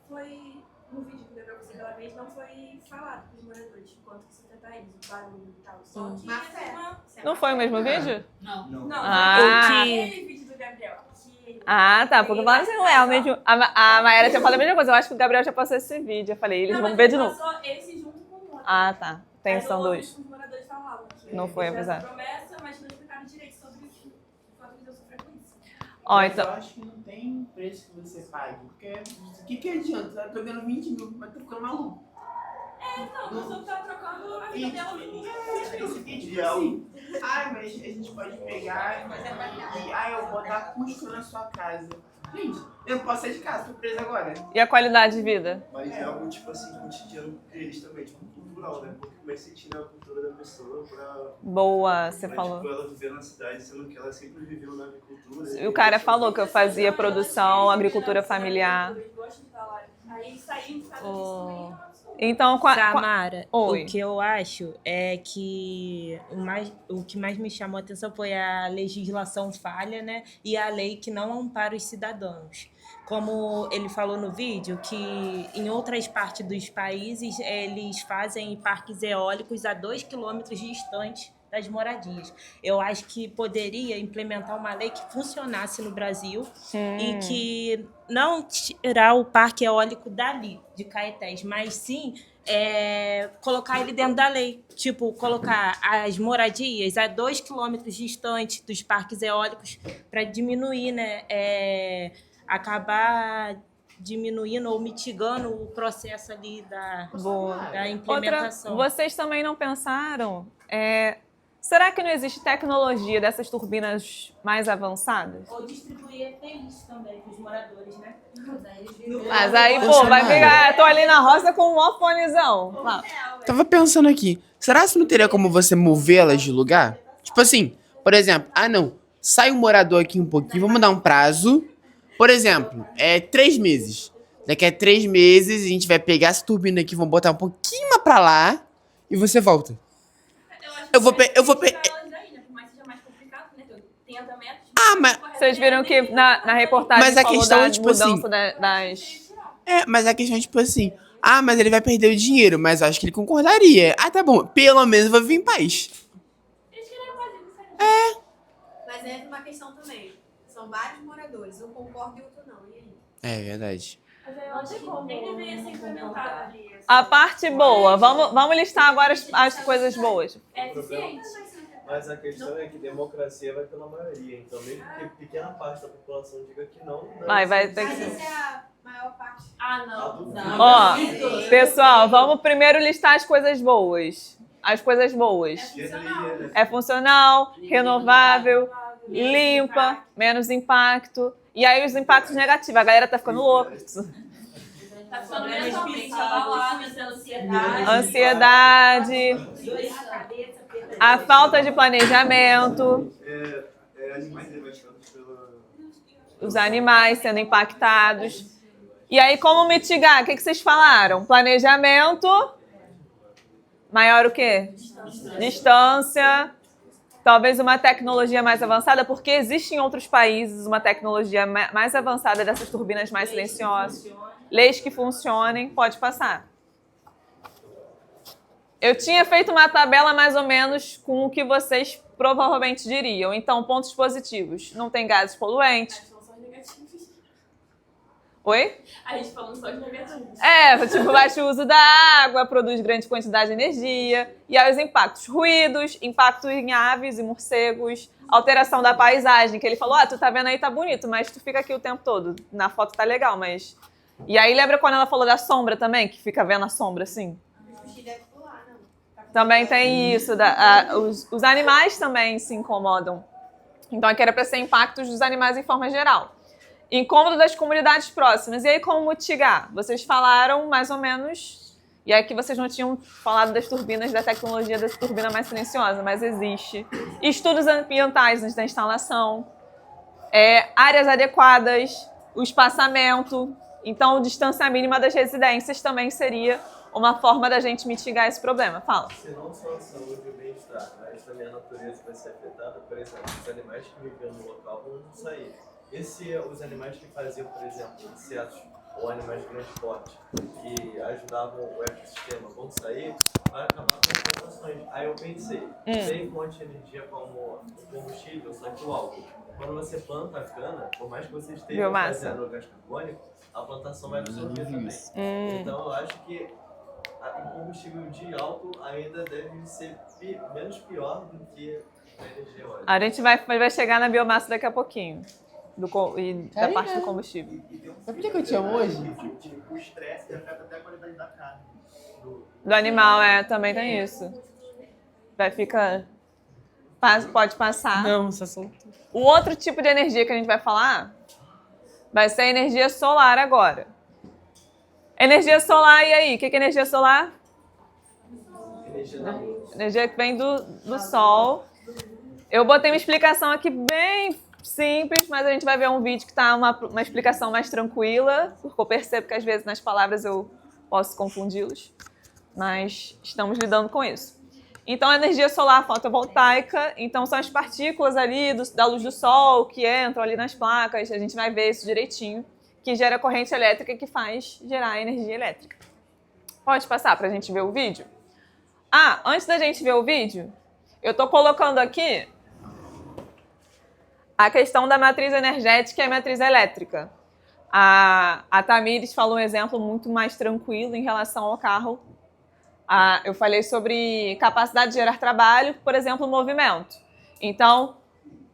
foi no vídeo que deu pra você aquela vez, não foi falado para os moradores quanto que se trata eles, o barulho e tal. Só que Não foi o mesmo vídeo? Não. Aquele vídeo do Gabriel. Tá, porque eu falei assim, realmente, a Mayara tinha falado a mesma coisa, eu acho que o Gabriel já passou esse vídeo, eu falei, eles vão ver de novo. Passou esse junto com o outro. Tá, são dois. Os moradores falavam que Não foi eles fizeram avisado. promessa, mas não explicaram direito sobre o quanto eles iam sofrer com isso. Então... Eu acho que não tem preço que você pague, porque o que adianta? Eu tô ganhando 20 mil, mas tô ficando maluco. Não, o pessoal tá trocando a vida dela por Tipo assim, mas a gente pode pegar e eu vou dar custo na sua casa. Gente, eu não posso sair de casa, tô presa agora. E a qualidade de vida? Mas é algo, tipo assim, cotidiano deles também, tipo, cultural, né? Porque como é que você tira a cultura da pessoa pra... Boa, você pra, falou. Tipo, ela viver na cidade, sendo que ela sempre viveu na agricultura. E o cara falou que eu fazia produção, agricultura familiar. Aí saímos de casa Então, Samara, Oi. o que eu acho é que o que mais me chamou a atenção foi a legislação falha, né? E a lei que não ampara os cidadãos. Como ele falou no vídeo, que em outras partes dos países eles fazem parques eólicos a 2 quilômetros distantes das moradias. Eu acho que poderia implementar uma lei que funcionasse no Brasil e que não tirar o parque eólico dali, de Caetés, mas sim colocar ele dentro da lei. Tipo, colocar as moradias a 2 quilômetros distantes dos parques eólicos para diminuir, né? Acabar diminuindo ou mitigando o processo ali da implementação. Vocês também não pensaram... será que não existe tecnologia dessas turbinas mais avançadas? Ou distribuir EPIs também para os moradores, né? Mas aí, vai pegar... Tô ali na roça com um fonezão. Tava pensando aqui, será que não teria como você movê-las de lugar? Tipo assim, por exemplo, sai um morador aqui um pouquinho, vamos dar um prazo. Por exemplo, 3 meses. Daqui a 3 meses a gente vai pegar essa turbina aqui, vamos botar um pouquinho mais pra lá e você volta. Eu vou mas vocês viram que na reportagem mas a falou questão, da tipo mudança assim, das... mas a questão é tipo assim, mas ele vai perder o dinheiro, mas eu acho que ele concordaria. Tá bom, pelo menos eu vou vir em paz. Mas é uma questão também. São vários moradores, um concorda e outro não. E aí? É verdade. Mas eu acho que nem deveria ser implementado ali. A parte boa. Vamos listar agora as coisas boas. É eficiente. Mas a questão é que democracia vai pela maioria. Então, mesmo que pequena parte da população diga que não... Vai ter que Mas ser. essa é a maior parte. Não. Pessoal, vamos primeiro listar as coisas boas. As coisas boas. É funcional, renovável, limpa, menos impacto. E aí os impactos negativos. A galera tá ficando louca. Tá ficando mentalmente abalada, ansiedade. Ansiedade. A falta de planejamento. Os animais sendo impactados. E aí, como mitigar? O que vocês falaram? Planejamento. Maior o quê? Distância. Talvez uma tecnologia mais avançada, porque existe em outros países uma tecnologia mais avançada dessas turbinas mais silenciosas. Leis que funcionem, pode passar. Eu tinha feito uma tabela mais ou menos com o que vocês provavelmente diriam. Então, pontos positivos. Não tem gases poluentes. Oi? A gente falando só de negativos. Tipo, baixo uso da água, produz grande quantidade de energia. E aí os impactos. Ruídos, impacto em aves e morcegos, alteração da paisagem, que ele falou, tu tá vendo aí, tá bonito, mas tu fica aqui o tempo todo. Na foto tá legal, mas... E aí lembra quando ela falou da sombra também, que fica vendo a sombra assim? Também tem isso. Os animais também se incomodam. Então aqui era para ser impactos dos animais em forma geral. Incômodo das comunidades próximas. E aí, como mitigar? Vocês falaram mais ou menos... E aqui vocês não tinham falado das turbinas, da tecnologia da turbina mais silenciosa, mas existe. Estudos ambientais antes da instalação. Áreas adequadas. O espaçamento. Então, a distância mínima das residências também seria uma forma da gente mitigar esse problema. Fala. Se não só a saúde e o bem-estar, mas também a natureza vai ser afetada, por exemplo, os animais que viviam no local vão sair. Os animais que faziam, por exemplo, insetos ou animais de grande porte, que ajudavam o ecossistema, vão sair, vai acabar com as plantações. Aí eu pensei, tem fonte de energia como o combustível, só que o álcool. Quando você planta a cana, por mais que você esteja fazendo o gás carbônico, a plantação vai absorver também. Então eu acho que o combustível de álcool ainda deve ser menos pior do que a energia eólica. A gente vai chegar na biomassa daqui a pouquinho. Da parte do combustível. Sabe o que eu te amo hoje? O estresse afeta até a qualidade da carne. Do animal, também tem isso. Vai ficar... Pode passar. Não, só soltou. O outro tipo de energia que a gente vai falar vai ser a energia solar agora. Energia solar, e aí? O que é energia solar? Energia que vem do sol. Eu botei uma explicação aqui bem simples, mas a gente vai ver um vídeo que está uma explicação mais tranquila, porque eu percebo que às vezes nas palavras eu posso confundi-los, mas estamos lidando com isso. Então, a energia solar fotovoltaica, então são as partículas ali da luz do sol que entram ali nas placas, a gente vai ver isso direitinho, que gera corrente elétrica que faz gerar energia elétrica. Pode passar para a gente ver o vídeo? Antes da gente ver o vídeo, eu estou colocando aqui a questão da matriz energética e a matriz elétrica. A Tamires falou um exemplo muito mais tranquilo em relação ao carro. Eu falei sobre capacidade de gerar trabalho, por exemplo, movimento. Então,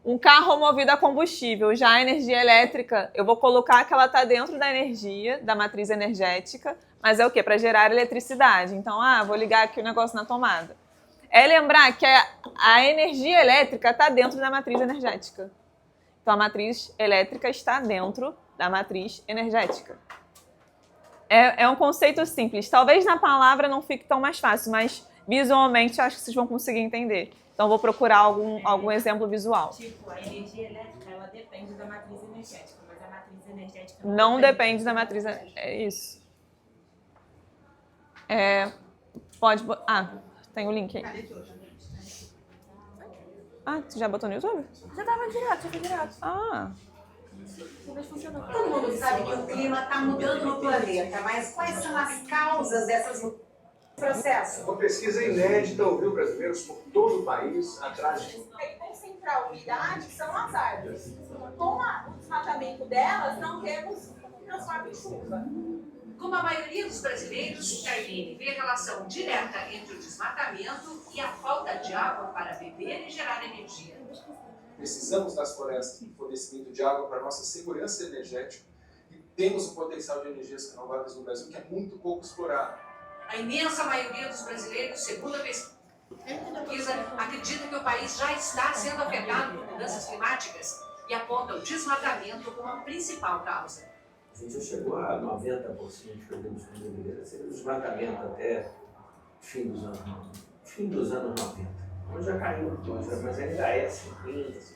um carro movido a combustível, já a energia elétrica, eu vou colocar que ela está dentro da energia, da matriz energética, mas é o quê? Para gerar eletricidade. Então, vou ligar aqui o negócio na tomada. Lembrar que a energia elétrica está dentro da matriz energética. Então, a matriz elétrica está dentro da matriz energética. É um conceito simples. Talvez na palavra não fique tão mais fácil, mas visualmente acho que vocês vão conseguir entender. Então, vou procurar algum exemplo visual. Tipo, a energia elétrica, ela depende da matriz energética, mas a matriz energética não depende da matriz... É isso. Pode... tem o link aí. Tu já botou no YouTube? Já tava direto, já foi direto. Todo mundo sabe que o clima está mudando no planeta, mas quais são as causas dessas mudanças? Processo. Uma pesquisa inédita ouviu brasileiros por todo o país atrás de... Concentrar umidade são as árvores. Com o desmatamento delas, não temos transforma em chuva. Como a maioria dos brasileiros, Charlene vê relação direta entre o desmatamento e a falta de água para beber e gerar energia. Precisamos das florestas de fornecimento de água para nossa segurança energética e temos um potencial de energias renováveis no Brasil que é muito pouco explorado. A imensa maioria dos brasileiros, segundo a pesquisa, acredita que o país já está sendo afetado por mudanças climáticas e aponta o desmatamento como a principal causa. A gente já chegou a 90% de perda de sustentabilidade. Seria o desmatamento até fim dos anos 90. Então já caiu um pouco, mas ainda é 50%, 55%,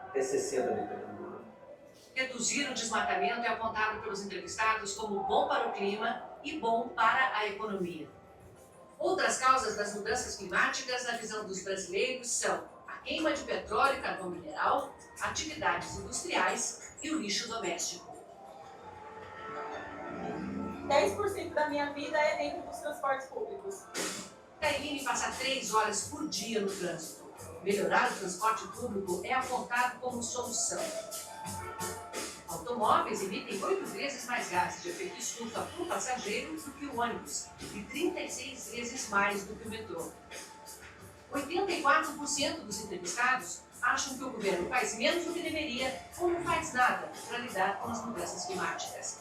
até 60% dependendo do ano. Reduzir o desmatamento é apontado pelos entrevistados como bom para o clima e bom para a economia. Outras causas das mudanças climáticas, na visão dos brasileiros, são a queima de petróleo e carvão mineral, atividades industriais e o lixo doméstico. 10% da minha vida é dentro dos transportes públicos. Tairine passa 3 horas por dia no trânsito. Melhorar o transporte público é apontado como solução. Automóveis emitem 8 vezes mais gases de efeito estufa por passageiro do que o ônibus e 36 vezes mais do que o metrô. 84% dos entrevistados acham que o governo faz menos do que deveria ou não faz nada para lidar com as mudanças climáticas.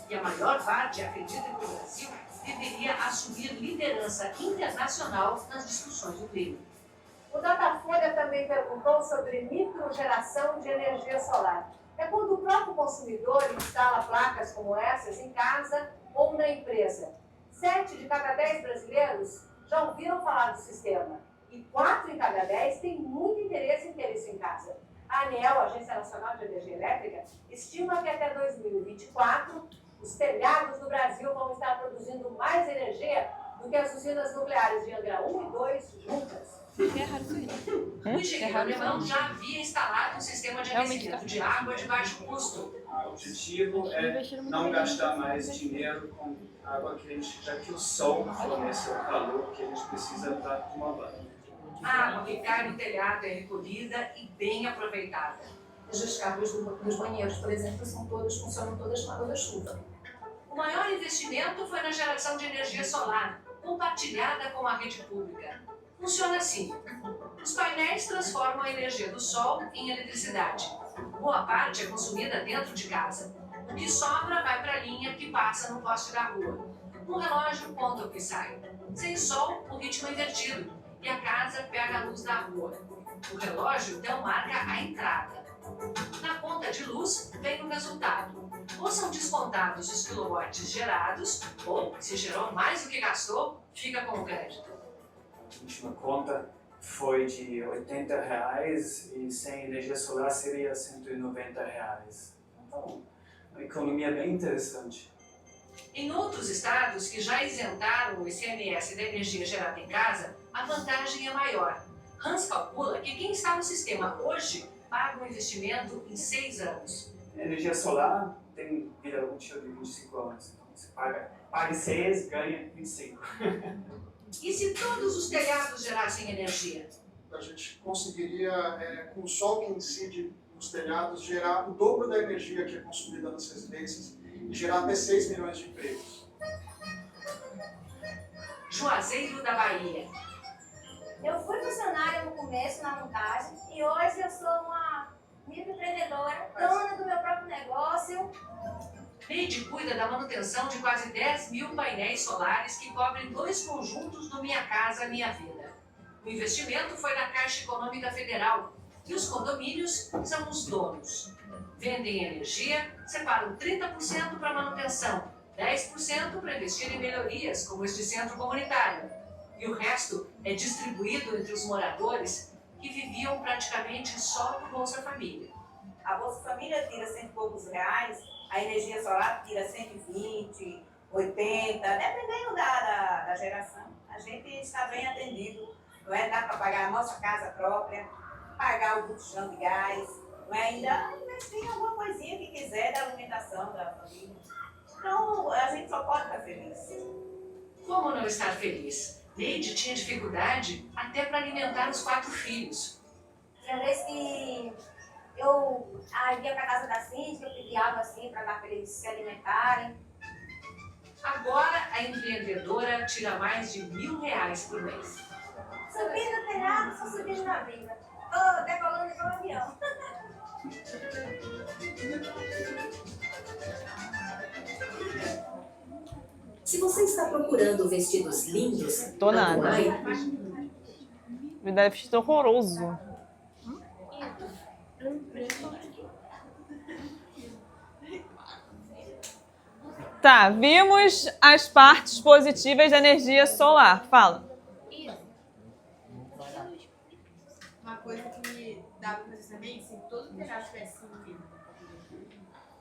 E a maior parte acredita que o Brasil deveria assumir liderança internacional nas discussões do clima. O Datafolha também perguntou sobre microgeração de energia solar. É quando o próprio consumidor instala placas como essas em casa ou na empresa. 7 de cada 10 brasileiros já ouviram falar do sistema. E 4 em cada 10 têm muito interesse em ter isso em casa. A ANEEL, a Agência Nacional de Energia Elétrica, estima que até 2024 os telhados do Brasil vão estar produzindo mais energia do que as usinas nucleares de Angra 1 e 2 juntas. O engenheiro alemão já havia instalado um sistema de aquecimento de água de baixo custo. O objetivo é não gastar mais dinheiro com água quente, já que o sol fornece o calor que a gente precisa para tomar banho. A água que cai no telhado é recolhida e bem aproveitada. As cabos dos banheiros, por exemplo, funcionam todas na água da chuva. O maior investimento foi na geração de energia solar, compartilhada com a rede pública. Funciona assim. Os painéis transformam a energia do sol em eletricidade. Boa parte é consumida dentro de casa. O que sobra vai para a linha que passa no poste da rua. Um relógio conta o que sai. Sem sol, o ritmo é invertido e a casa pega a luz da rua. O relógio então marca a entrada. Na conta de luz vem o resultado. Ou são descontados os quilowatts gerados, ou, se gerou mais do que gastou, fica com o crédito. A última conta foi de R$80 e sem energia solar seria R$190. Então, uma economia bem interessante. Em outros estados que já isentaram o ICMS da energia gerada em casa, a vantagem é maior. Hans calcula que quem está no sistema hoje paga um investimento em 6 anos. A energia solar tem vida útil de 25 anos, então você paga 6, ganha 25. E se todos os telhados gerassem energia? A gente conseguiria, com o sol que incide nos telhados, gerar o dobro da energia que é consumida nas residências e gerar até 6 milhões de empregos. Juazeiro da Bahia. Eu fui funcionária no começo, na montagem, e hoje eu sou uma microempreendedora, dona do meu próprio negócio. Neide cuida da manutenção de quase 10 mil painéis solares que cobrem 2 conjuntos do Minha Casa Minha Vida. O investimento foi da Caixa Econômica Federal e os condomínios são os donos. Vendem energia, separam 30% para manutenção, 10% para investir em melhorias, como este centro comunitário. E o resto é distribuído entre os moradores que viviam praticamente só do Bolsa Família. A Bolsa Família tira R$100 e poucos, a energia solar tira 120, 80, dependendo da geração. A gente está bem atendido, não é? Dá para pagar a nossa casa própria, pagar o botijão de gás, não é? Ainda investir em alguma coisinha que quiser da alimentação da família. Então, a gente só pode estar feliz. Como não estar feliz? Neide tinha dificuldade até para alimentar os 4 filhos. Tinha vez que eu ia para a casa da síndica, eu pedi água assim para dar para eles se alimentarem. Agora a empreendedora tira mais de R$1.000 por mês. Subindo no telhado, só subindo na vida. Tô decolando igual um avião. Se você está procurando vestidos lindos, Tô nada. Me dá vestido horroroso. Tá, vimos as partes positivas da energia solar. Fala. Uma coisa que dá pra fazer também, se todo telhado tivesse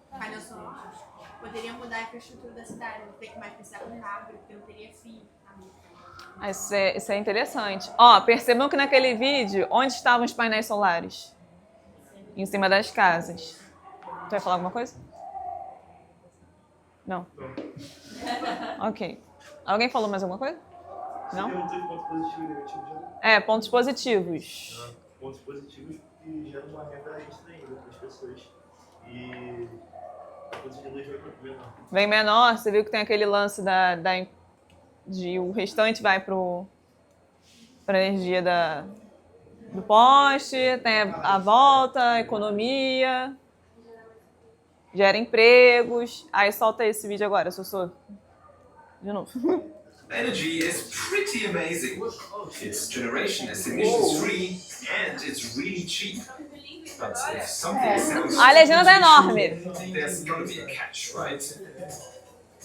painel solar, poderia mudar a infraestrutura da cidade. Não ter que mais precisar com árvore, porque não teria fio. Isso é interessante. Ó, percebam que naquele vídeo, onde estavam os painéis solares? Em cima das casas. Tu vai falar alguma coisa? Não? Ok. Alguém falou mais alguma coisa? Não? Ponto positivo e negativo. Pontos positivos. Pontos positivos que geram uma renda extra ainda para as pessoas. E a conta de luz vai para menor. Bem menor, você viu que tem aquele lance de o restante vai para a energia do poste, tem a volta, a economia, gera empregos. Aí solta esse vídeo agora, Sossô. De novo. Energy is pretty amazing. Its generation is emissions free and it's really cheap. But if something sounds A legenda tá enorme. there's gonna be a catch, right?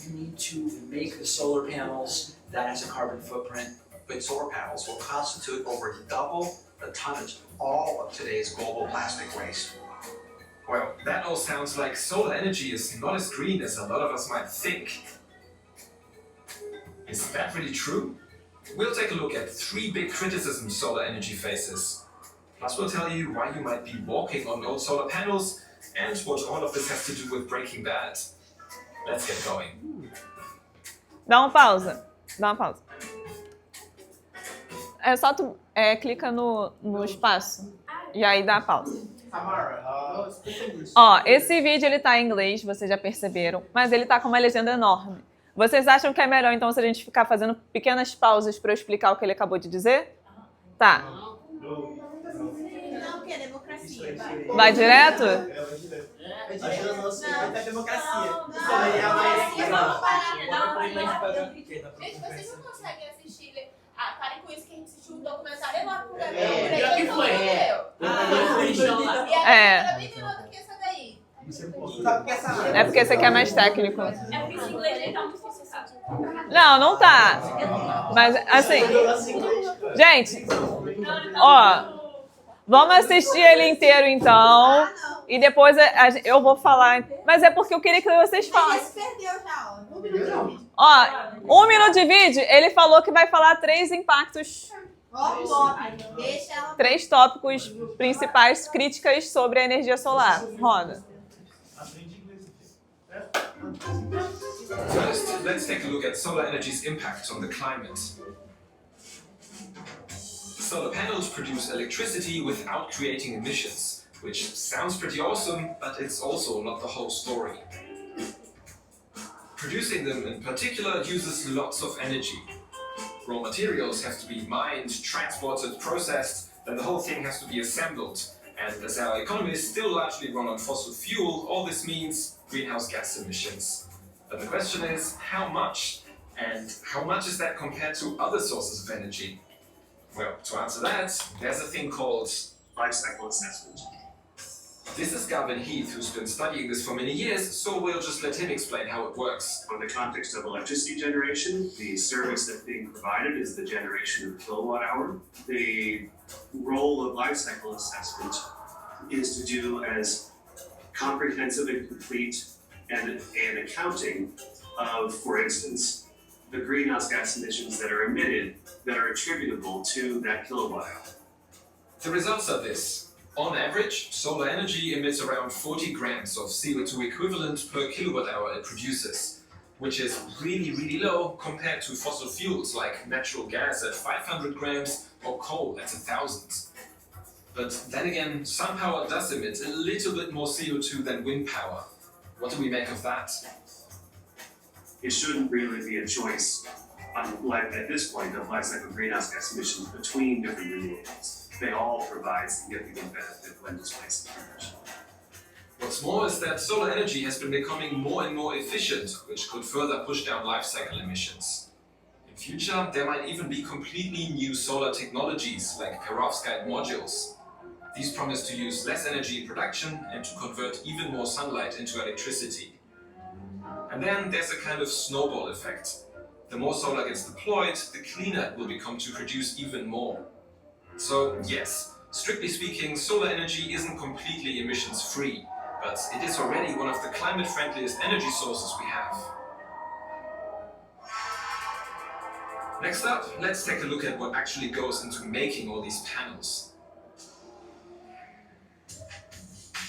You need to make the solar panels that has a carbon footprint, but solar panels will constitute over double the tonnage of all of today's global plastic waste. Well, that all sounds like solar energy is not as green as a lot of us might think. Is that really true? We'll take a look at 3 big criticisms solar energy faces. Plus we'll tell you why you might be walking on old solar panels and what all of this has to do with Breaking Bad. Let's get going. Dá uma pausa. É só tu clica no espaço e aí dá a pausa. Ó, esse vídeo ele tá em inglês, vocês já perceberam, mas ele tá com uma legenda enorme. Vocês acham que é melhor então se a gente ficar fazendo pequenas pausas para eu explicar o que ele acabou de dizer? Tá. Não, porque é democracia. Vai direto? É democracia. Gente, vocês não conseguem assistir. Parem com isso que a gente assistiu um documentário enorme por aí. Pior que foi. E a era bem menor do que essa daí. É porque esse aqui é mais técnico. É porque esse inglês aí tá muito processado. Não tá. Mas, assim... Gente, ó... Vamos assistir ele inteiro, então. E depois eu vou falar... Mas é porque eu queria que vocês façam. Perdeu já, ó. 1 minuto de vídeo. Ó, 1 minuto de vídeo, ele falou que vai falar 3 impactos... 3 tópicos principais críticas sobre a energia solar. Roda. First, let's take a look at solar energy's impact on the climate. Solar panels produce electricity without creating emissions, which sounds pretty awesome, but it's also not the whole story. Producing them in particular uses lots of energy. Raw materials have to be mined, transported, processed, then the whole thing has to be assembled. And as our economy is still largely run on fossil fuel, all this means greenhouse gas emissions. But the question is, how much? And how much is that compared to other sources of energy? Well, to answer that, there's a thing called life cycle assessment. This is Gavin Heath, who's been studying this for many years, so we'll just let him explain how it works. In the context of electricity generation, the service that's being provided is the generation of kilowatt hour. The role of life cycle assessment is to do as comprehensive and complete an accounting of, for instance, the greenhouse gas emissions that are emitted that are attributable to that kilowatt hour. The results are this. On average, solar energy emits around 40 grams of CO2 equivalent per kilowatt hour it produces, which is really, really low compared to fossil fuels like natural gas at 500 grams or coal at 1,000. But then again, sun power does emit a little bit more CO2 than wind power. What do we make of that? It shouldn't really be a choice at this point of life cycle greenhouse gas emissions between different renewables. They all provide significant benefit when displacing emission. What's more is that solar energy has been becoming more and more efficient, which could further push down life cycle emissions. In future, there might even be completely new solar technologies like perovskite modules. These promise to use less energy in production and to convert even more sunlight into electricity. And then there's a kind of snowball effect. The more solar gets deployed, the cleaner it will become to produce even more. So yes, strictly speaking, solar energy isn't completely emissions-free, but it is already one of the climate-friendliest energy sources we have. Next up, let's take a look at what actually goes into making all these panels.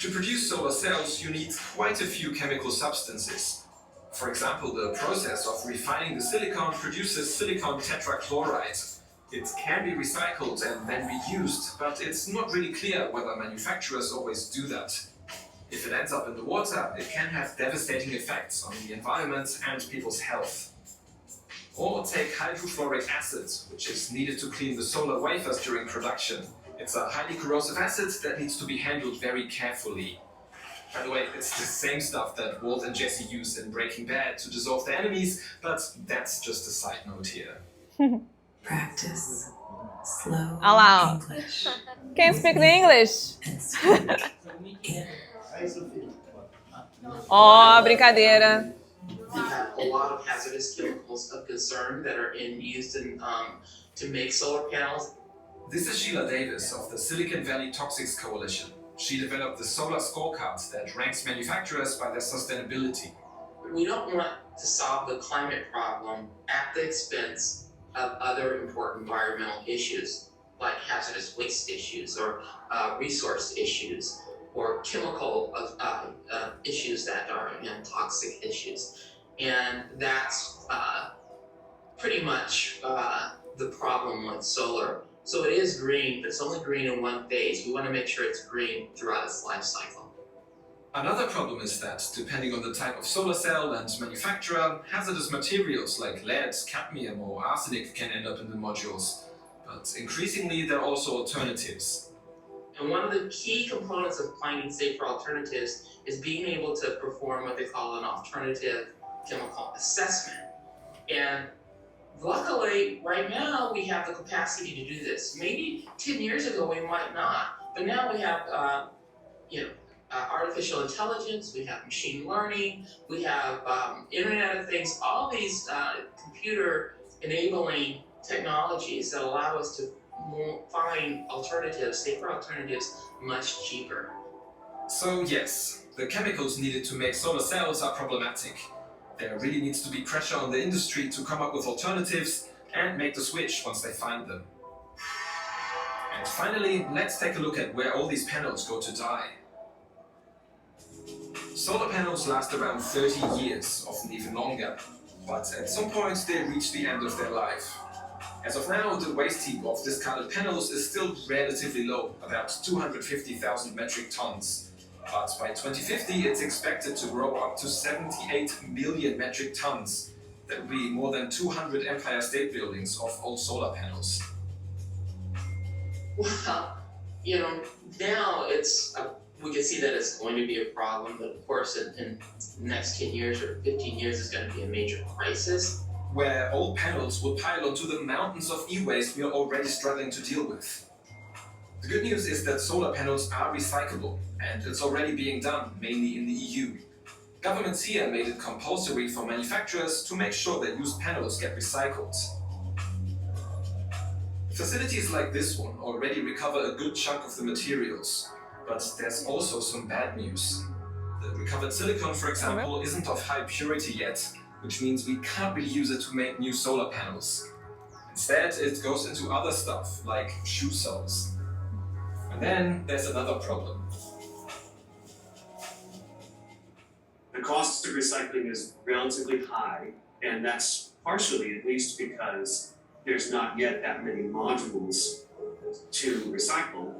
To produce solar cells, you need quite a few chemical substances. For example, the process of refining the silicon produces silicon tetrachloride. It can be recycled and then reused, but it's not really clear whether manufacturers always do that. If it ends up in the water, it can have devastating effects on the environment and people's health. Or take hydrofluoric acid, which is needed to clean the solar wafers during production. It's a highly corrosive acid that needs to be handled very carefully. By the way, it's the same stuff that Walt and Jesse use in Breaking Bad to dissolve their enemies, but that's just a side note here. Practice slow Olha lá, ó. English. Can't speak the English. Ó, brincadeira. We have a lot of hazardous chemicals of concern that are used to make solar panels. This is Sheila Davis of the Silicon Valley Toxics Coalition. She developed the solar scorecard that ranks manufacturers by their sustainability. We don't want to solve the climate problem at the expense of other important environmental issues, like hazardous waste issues or resource issues or chemical issues that are toxic issues. And that's pretty much the problem with solar. So it is green, but it's only green in one phase. We want to make sure it's green throughout its life cycle. Another problem is that, depending on the type of solar cell and manufacturer, hazardous materials like lead, cadmium or arsenic can end up in the modules. But increasingly, there are also alternatives. And one of the key components of finding safer alternatives is being able to perform what they call an alternative chemical assessment. And luckily, right now, we have the capacity to do this. Maybe 10 years ago, we might not. But now we have, artificial intelligence, we have machine learning, we have Internet of Things, all these computer-enabling technologies that allow us to find alternatives, safer alternatives, much cheaper. So yes, the chemicals needed to make solar cells are problematic. There really needs to be pressure on the industry to come up with alternatives and make the switch once they find them. And finally, let's take a look at where all these panels go to die. Solar panels last around 30 years, often even longer, but at some point they reach the end of their life. As of now, the waste heap of discarded panels is still relatively low, about 250,000 metric tons. But by 2050, it's expected to grow up to 78 million metric tons. That would be more than 200 Empire State Buildings of old solar panels. Well, now we can see that it's going to be a problem, but of course in the next 10 years or 15 years it's going to be a major crisis. Where old panels will pile onto the mountains of e-waste we are already struggling to deal with. The good news is that solar panels are recyclable, and it's already being done, mainly in the EU. Governments here made it compulsory for manufacturers to make sure that used panels get recycled. Facilities like this one already recover a good chunk of the materials, but there's also some bad news. The recovered silicon, for example, isn't of high purity yet, which means we can't really use it to make new solar panels. Instead, it goes into other stuff, like shoe soles. And then there's another problem. The cost of recycling is relatively high, and that's partially at least because there's not yet that many modules to recycle.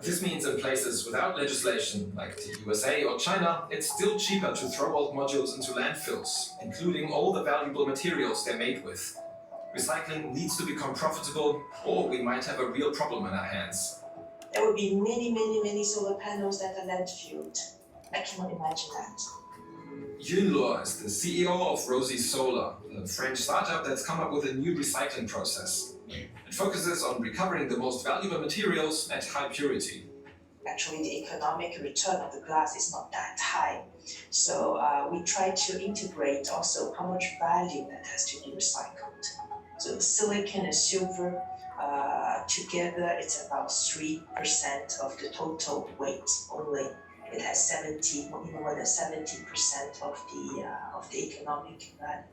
This means in places without legislation, like the USA or China, it's still cheaper to throw old modules into landfills, including all the valuable materials they're made with. Recycling needs to become profitable, or we might have a real problem in our hands. There will be many solar panels that are landfilled. I cannot imagine that. Yunluo is the CEO of Rosy Solar, a French startup that's come up with a new recycling process. It focuses on recovering the most valuable materials at high purity. actually the economic return of the glass is not that high. So we try to integrate also how much value that has to be recycled. So the silicon and silver together, it's about 3% of the total weight only. It has more than 70% of the economic value.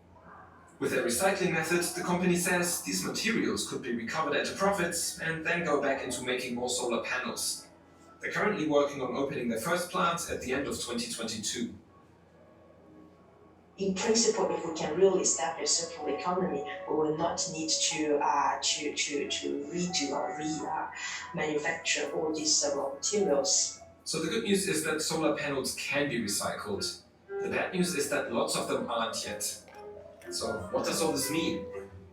With their recycling method, the company says these materials could be recovered at a profit and then go back into making more solar panels. They're currently working on opening their first plant at the end of 2022. In principle, if we can really establish a circular economy, we will not need to redo or manufacture all these raw materials. So the good news is that solar panels can be recycled. The bad news is that lots of them aren't yet. So what does all this mean?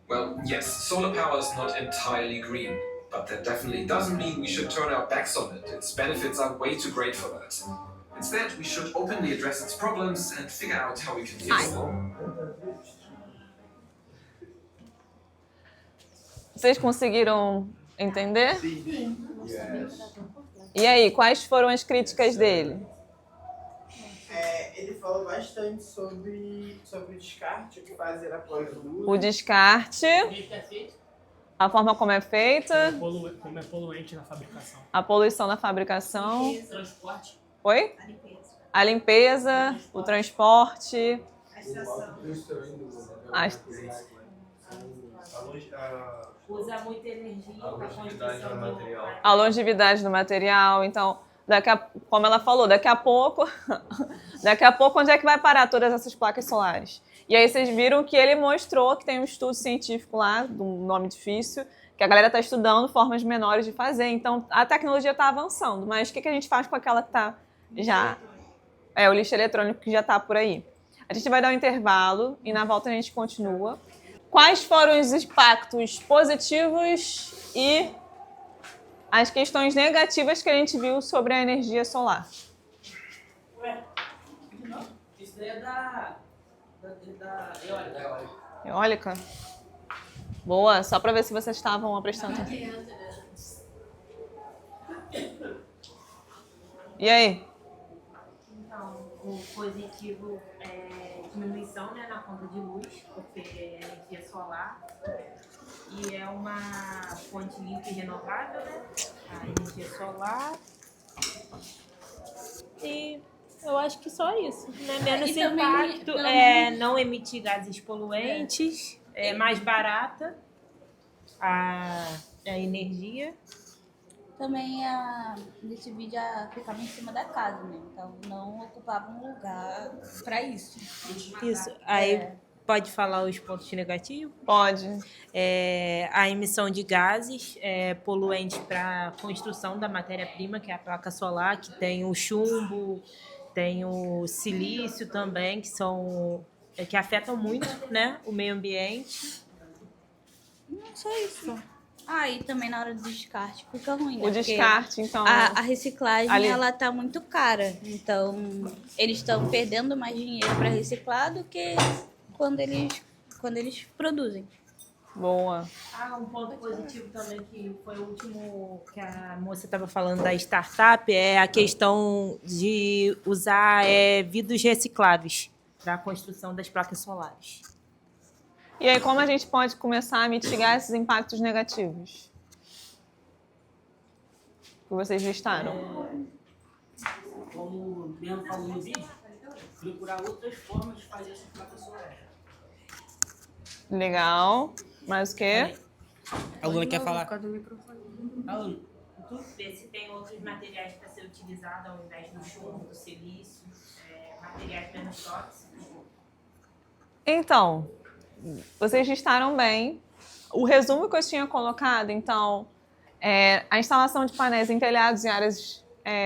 Well, yes, solar power is not entirely green, but that definitely doesn't mean we should turn our backs on it. Its benefits are way too great for that. Instead, we should openly address its problems and figure out how we can fix them. Vocês conseguiram entender? Sim. E aí, quais foram as críticas dele? Ele falou bastante sobre o descarte, o que fazer após o uso. O descarte, a forma como é feita, Como é poluente na fabricação. a poluição na fabricação. Transporte. Oi? A limpeza, o transporte. Usa muita energia para construção do material. A longevidade do material. Então, como ela falou, daqui a pouco, onde é que vai parar todas essas placas solares? E aí vocês viram que ele mostrou que tem um estudo científico lá, de um nome difícil, que a galera está estudando formas menores de fazer. Então, a tecnologia está avançando, mas o que a gente faz com aquela que está já... o lixo eletrônico que já está por aí. A gente vai dar um intervalo e na volta a gente continua. Quais foram os impactos positivos e as questões negativas que a gente viu sobre a energia solar? Isso daí é da eólica. Eólica? Boa, só para ver se vocês estavam prestando atenção. E aí? Então, o positivo é diminuição, né, na conta de luz, porque é energia solar e é uma fonte limpa e renovável, né? A energia solar. E eu acho que só isso, né? Menos E também, impacto, não emitir gases poluentes, é mais barata a energia. Também nesse vídeo ficava em cima da casa, né? Então não ocupava um lugar para isso. Isso. Aí pode falar os pontos negativos? Pode. A emissão de gases poluentes para a construção da matéria-prima, que é a placa solar, que tem o chumbo, tem o silício também, que afetam muito, né, o meio ambiente. Não só isso. E também na hora do descarte fica ruim, né? O descarte, então... A reciclagem, ali... ela tá muito cara. Então, eles estão perdendo mais dinheiro para reciclar do que quando eles produzem. Boa. Um ponto positivo também, que foi o último que a moça estava falando da startup, é a questão de usar vidros recicláveis para a construção das placas solares. E aí, como a gente pode começar a mitigar esses impactos negativos que vocês listaram? Como o Leandro falou no vídeo, procurar outras formas de fazer essa placa solar. Legal. Mais o quê? A Luna quer falar. Aluna, ver se tem outros materiais para ser utilizado ao invés do chumbo, do silício, materiais menos tóxicos. Então, vocês listaram bem. O resumo que eu tinha colocado, então, a instalação de painéis em telhados em áreas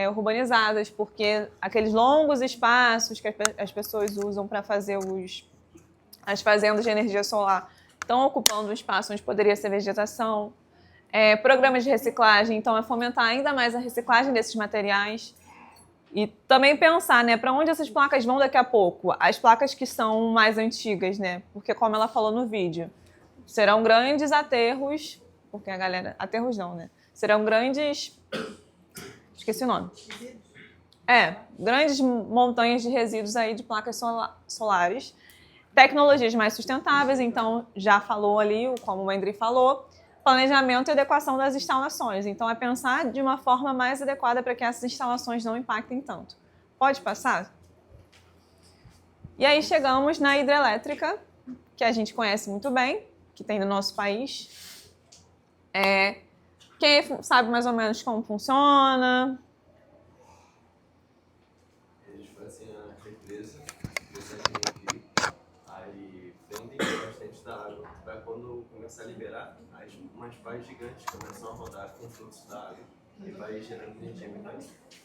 urbanizadas, porque aqueles longos espaços que as pessoas usam para fazer as fazendas de energia solar estão ocupando um espaço onde poderia ser vegetação. Programas de reciclagem, então, fomentar ainda mais a reciclagem desses materiais. E também pensar, né, para onde essas placas vão daqui a pouco. As placas que são mais antigas, né? Porque, como ela falou no vídeo, serão grandes aterros, porque a galera... Aterros não, né? Serão grandes Esqueci o nome. Grandes montanhas de resíduos aí de placas solares. Tecnologias mais sustentáveis, então já falou ali, como o Endri falou, planejamento e adequação das instalações. Então é pensar de uma forma mais adequada para que essas instalações não impactem tanto. Pode passar? E aí chegamos na hidrelétrica, que a gente conhece muito bem, que tem no nosso país. Quem sabe mais ou menos como funciona? Eles fazem a represa, aqui, aí prendem bastante da água, para quando começar a liberar, umas pás gigantes começam a rodar com o fluxo da água e vai gerando energia mecânica.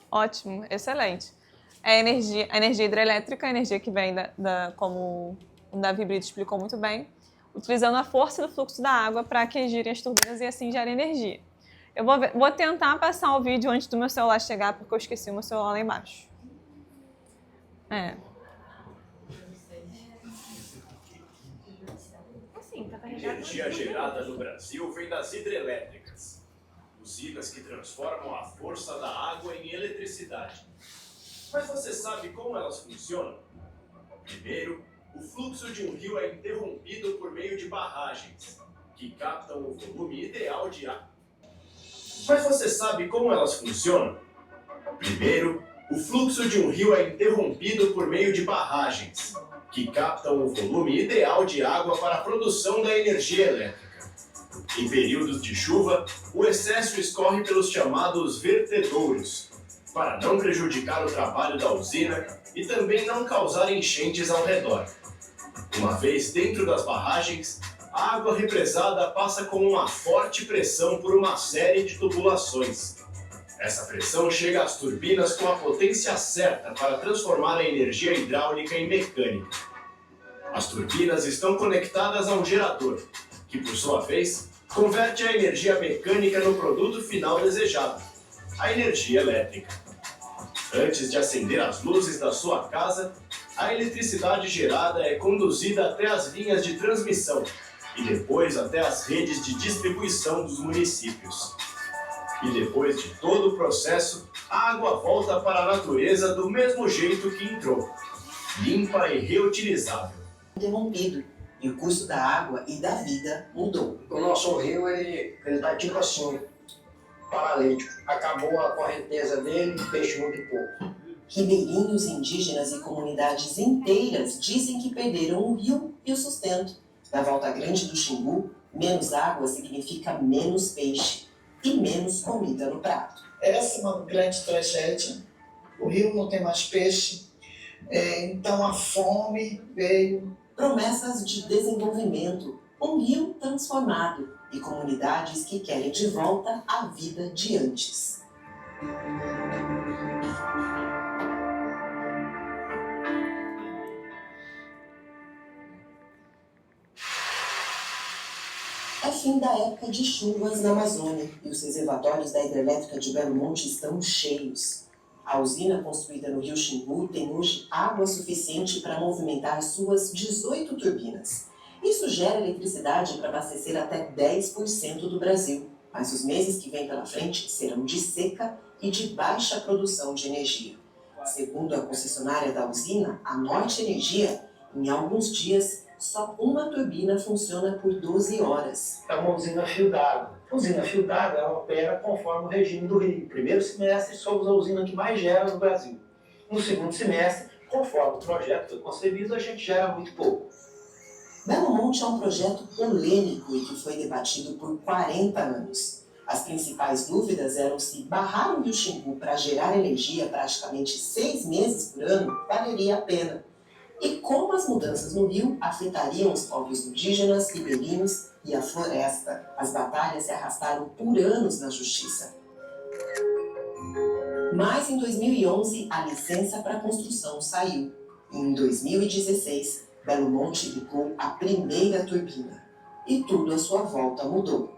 Ótimo, excelente. A energia hidrelétrica, a energia que vem como o Davi Brito explicou muito bem, utilizando a força do fluxo da água para que girem as turbinas e assim gere energia. Eu vou tentar passar o vídeo antes do meu celular chegar, porque eu esqueci o meu celular lá embaixo. Energia gerada no Brasil vem das hidrelétricas, usinas que transformam a força da água em eletricidade. Mas você sabe como elas funcionam? Primeiro, o fluxo de um rio é interrompido por meio de barragens, que captam o volume ideal de água. Mas você sabe como elas funcionam? Primeiro, o fluxo de um rio é interrompido por meio de barragens, que captam o volume ideal de água para a produção da energia elétrica. Em períodos de chuva, o excesso escorre pelos chamados vertedouros, para não prejudicar o trabalho da usina e também não causar enchentes ao redor. Uma vez dentro das barragens, a água represada passa com uma forte pressão por uma série de tubulações. Essa pressão chega às turbinas com a potência certa para transformar a energia hidráulica em mecânica. As turbinas estão conectadas a um gerador, que por sua vez converte a energia mecânica no produto final desejado, a energia elétrica. Antes de acender as luzes da sua casa, a eletricidade gerada é conduzida até as linhas de transmissão e depois até as redes de distribuição dos municípios. E depois de todo o processo, a água volta para a natureza do mesmo jeito que entrou, limpa e reutilizável. Interrompido, e o custo da água e da vida mudou. O nosso rio, ele tá tipo assim, paralítico. Acabou a correnteza dele, peixe muito pouco. Ribeirinhos indígenas e comunidades inteiras dizem que perderam o rio e o sustento. Na Volta Grande do Xingu, menos água significa menos peixe e menos comida no prato. Essa é uma grande tragédia. O rio não tem mais peixe, então a fome veio. Promessas de desenvolvimento, um rio transformado e comunidades que querem de volta a vida de antes. É fim da época de chuvas na Amazônia e os reservatórios da hidrelétrica de Belo Monte estão cheios. A usina construída no Rio Xingu tem hoje água suficiente para movimentar suas 18 turbinas. Isso gera eletricidade para abastecer até 10% do Brasil, mas os meses que vêm pela frente serão de seca e de baixa produção de energia. Segundo a concessionária da usina, a Norte Energia, em alguns dias, só uma turbina funciona por 12 horas. É uma usina fio d'água. A usina fio d'água ela opera conforme o regime do rio. No primeiro semestre, somos a usina que mais gera no Brasil. No segundo semestre, conforme o projeto foi concebido, a gente gera muito pouco. Belo Monte é um projeto polêmico e que foi debatido por 40 anos. As principais dúvidas eram se barrar o Rio Xingu para gerar energia praticamente 6 meses por ano valeria a pena. E como as mudanças no rio afetariam os povos indígenas, ribeirinhos e a floresta. As batalhas se arrastaram por anos na justiça. Mas em 2011, a licença para construção saiu. E em 2016, Belo Monte ligou a primeira turbina. E tudo à sua volta mudou.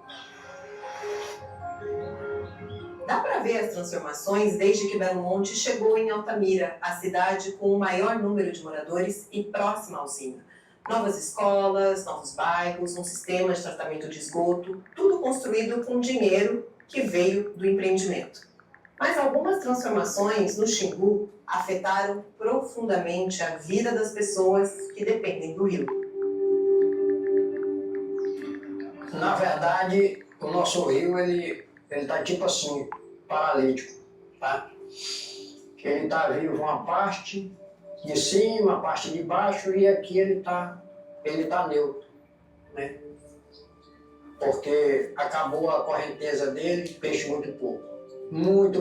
Dá para ver as transformações desde que Belo Monte chegou em Altamira, a cidade com o maior número de moradores e próxima à usina. Novas escolas, novos bairros, um sistema de tratamento de esgoto, tudo construído com dinheiro que veio do empreendimento. Mas algumas transformações no Xingu afetaram profundamente a vida das pessoas que dependem do rio. Na verdade, o nosso rio, ele tá tipo assim, paralítico, tá? Ele tá vivo uma parte de cima, a parte de baixo, e aqui ele tá neutro, né? Porque acabou a correnteza dele, peixe muito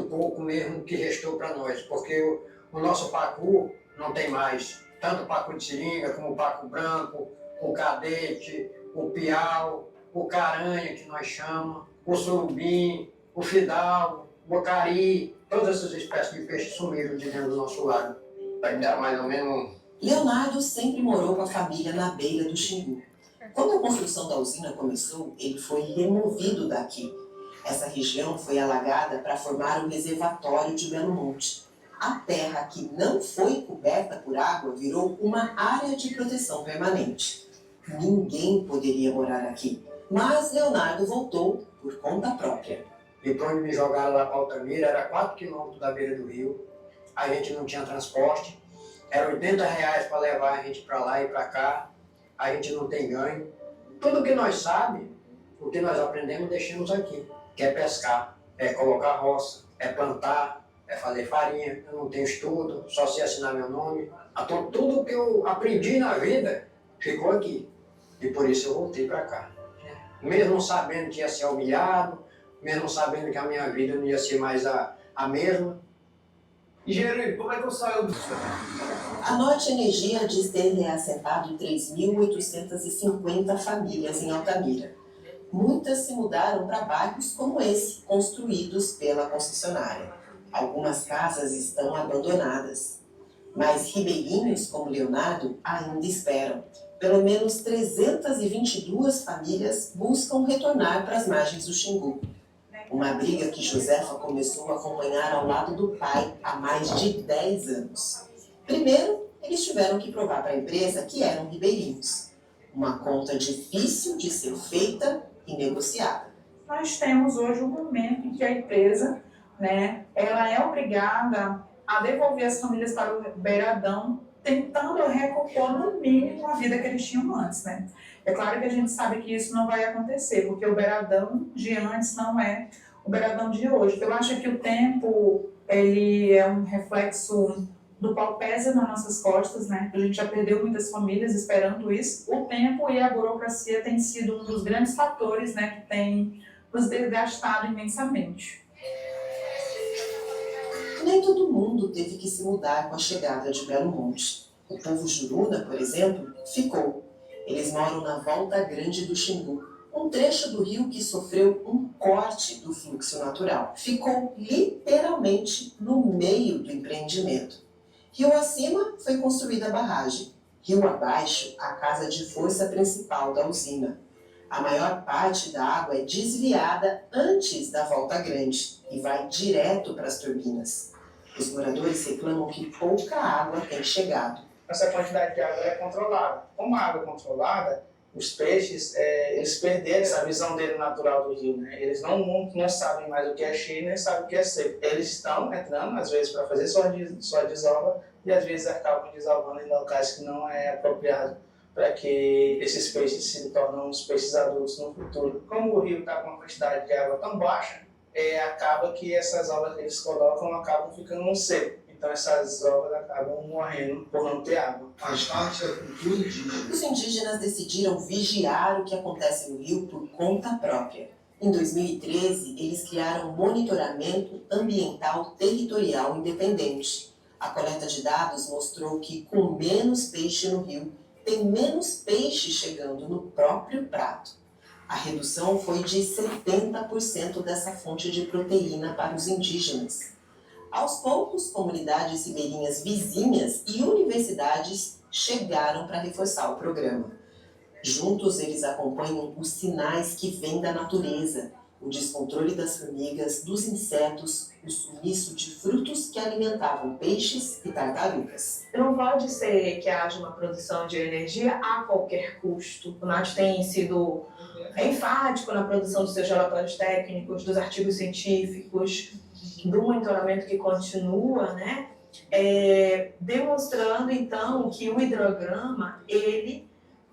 pouco mesmo que restou para nós, porque o nosso pacu não tem mais, tanto o pacu de seringa como o pacu branco, o cadete, o piau, o caranha que nós chamamos, o surubim, o fidalgo, o bocari, todas essas espécies de peixes sumiram de dentro do nosso lago. Vai dar mais ou menos Leonardo sempre morou com a família na beira do Xingu. Quando a construção da usina começou, ele foi removido daqui. Essa região foi alagada para formar o reservatório de Belo Monte. A terra que não foi coberta por água virou uma área de proteção permanente. Ninguém poderia morar aqui, mas Leonardo voltou por conta própria. Depois me jogaram lá para Altamira, era 4 quilômetros da beira do rio, a gente não tinha transporte, era R$80 para levar a gente para lá e para cá, a gente não tem ganho. Tudo que nós sabemos, o que nós aprendemos, deixamos aqui, que é pescar, é colocar roça, é plantar, é fazer farinha. Eu não tenho estudo, só sei assinar meu nome. Então tudo que eu aprendi na vida ficou aqui, e por isso eu voltei para cá. Mesmo sabendo que ia ser humilhado, mesmo sabendo que a minha vida não ia ser mais a mesma. E Jerry, como é que eu saio disso? A Norte Energia diz ter reassentado 3.850 famílias em Altamira. Muitas se mudaram para bairros como esse, construídos pela concessionária. Algumas casas estão abandonadas. Mas ribeirinhos como Leonardo ainda esperam. Pelo menos 322 famílias buscam retornar para as margens do Xingu. Uma briga que Josefa começou a acompanhar ao lado do pai há mais de 10 anos. Primeiro, eles tiveram que provar para a empresa que eram ribeirinhos. Uma conta difícil de ser feita e negociada. Nós temos hoje um momento em que a empresa, ela é obrigada a devolver as famílias para o beiradão, tentando recompor no mínimo a vida que eles tinham antes, É claro que a gente sabe que isso não vai acontecer, porque o beiradão de antes não é o beiradão de hoje. Eu acho que o tempo, ele é um reflexo do qual pesa nas nossas costas, A gente já perdeu muitas famílias esperando isso. O tempo e a burocracia têm sido um dos grandes fatores, que tem nos desgastado imensamente. Nem todo mundo teve que se mudar com a chegada de Belo Monte. O povo Juruna, por exemplo, ficou. Eles moram na Volta Grande do Xingu, um trecho do rio que sofreu um corte do fluxo natural. Ficou literalmente no meio do empreendimento. Rio acima foi construída a barragem. Rio abaixo, a casa de força principal da usina. A maior parte da água é desviada antes da Volta Grande e vai direto para as turbinas. Os moradores reclamam que pouca água tem chegado. Essa quantidade de água é controlada. Como a água é controlada, os peixes, eles perderam essa visão dele natural do rio, Eles não sabem mais o que é cheio, nem sabem o que é seco. Eles estão entrando, às vezes, para fazer sua desova, e às vezes acabam desovando em locais que não é apropriado para que esses peixes se tornem os peixes adultos no futuro. Como o rio está com uma quantidade de água tão baixa, acaba que essas ovas que eles colocam acabam ficando seco. Então essas ovas acabam morrendo por não ter água. Faz parte da cultura indígena. Os indígenas decidiram vigiar o que acontece no rio por conta própria. Em 2013, eles criaram um monitoramento ambiental territorial independente. A coleta de dados mostrou que com menos peixe no rio, tem menos peixe chegando no próprio prato. A redução foi de 70% dessa fonte de proteína para os indígenas. Aos poucos, comunidades ribeirinhas vizinhas e universidades chegaram para reforçar o programa. Juntos, eles acompanham os sinais que vêm da natureza, o descontrole das formigas, dos insetos, o sumiço de frutos que alimentavam peixes e tartarugas. Não pode ser que haja uma produção de energia a qualquer custo. O NAT tem sido enfático na produção dos seus relatórios técnicos, dos artigos científicos. do monitoramento que continua, né, demonstrando então que o hidrograma ele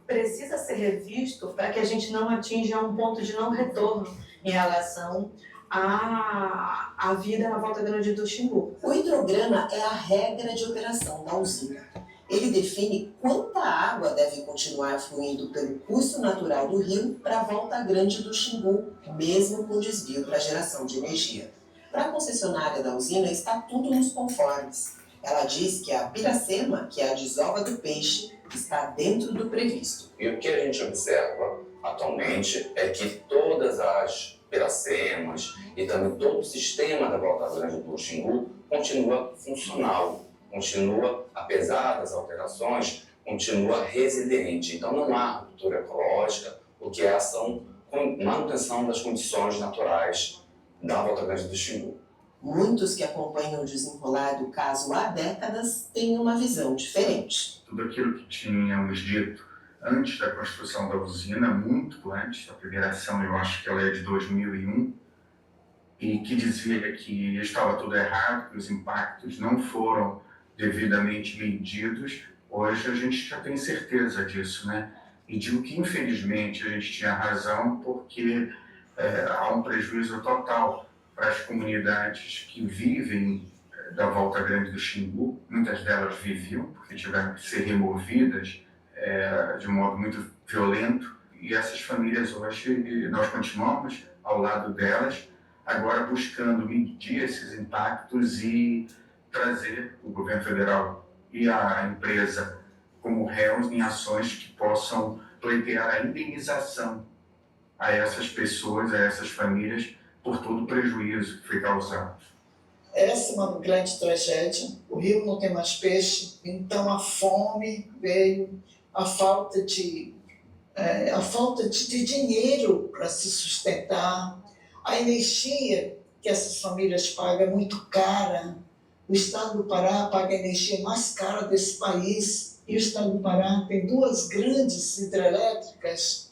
precisa ser revisto para que a gente não atinja um ponto de não retorno em relação à vida na Volta Grande do Xingu. O hidrograma é a regra de operação da usina. Ele define quanta água deve continuar fluindo pelo curso natural do rio para a Volta Grande do Xingu, mesmo com desvio para geração de energia. Para a concessionária da usina está tudo nos conformes. Ela diz que a Piracema, que é a desova do peixe, está dentro do previsto. E o que a gente observa atualmente é que todas as Piracemas e também todo o sistema da Volta Grande do Xingu continua funcional, continua, apesar das alterações, continua resiliente. Então não há ruptura ecológica, o que é ação com manutenção das condições naturais da Volta Grande do Xingu. Muitos que acompanham o desenrolar do caso há décadas têm uma visão diferente. Tudo aquilo que tínhamos dito antes da construção da usina, muito antes, a primeira ação eu acho que ela é de 2001, e que dizia que estava tudo errado, que os impactos não foram devidamente medidos, hoje a gente já tem certeza disso, né? E digo que infelizmente a gente tinha razão porque há um prejuízo total para as comunidades que vivem da Volta Grande do Xingu. Muitas delas viviam porque tiveram que ser removidas de um modo muito violento, e essas famílias hoje nós continuamos ao lado delas, agora buscando medir esses impactos e trazer o governo federal e a empresa como réus em ações que possam pleitear a indenização a essas pessoas, a essas famílias, por todo o prejuízo que foi causado. Essa é uma grande tragédia. O rio não tem mais peixe, então a fome veio, a falta de dinheiro para se sustentar, a energia que essas famílias pagam é muito cara. O estado do Pará paga a energia mais cara desse país, e o estado do Pará tem 2 grandes hidrelétricas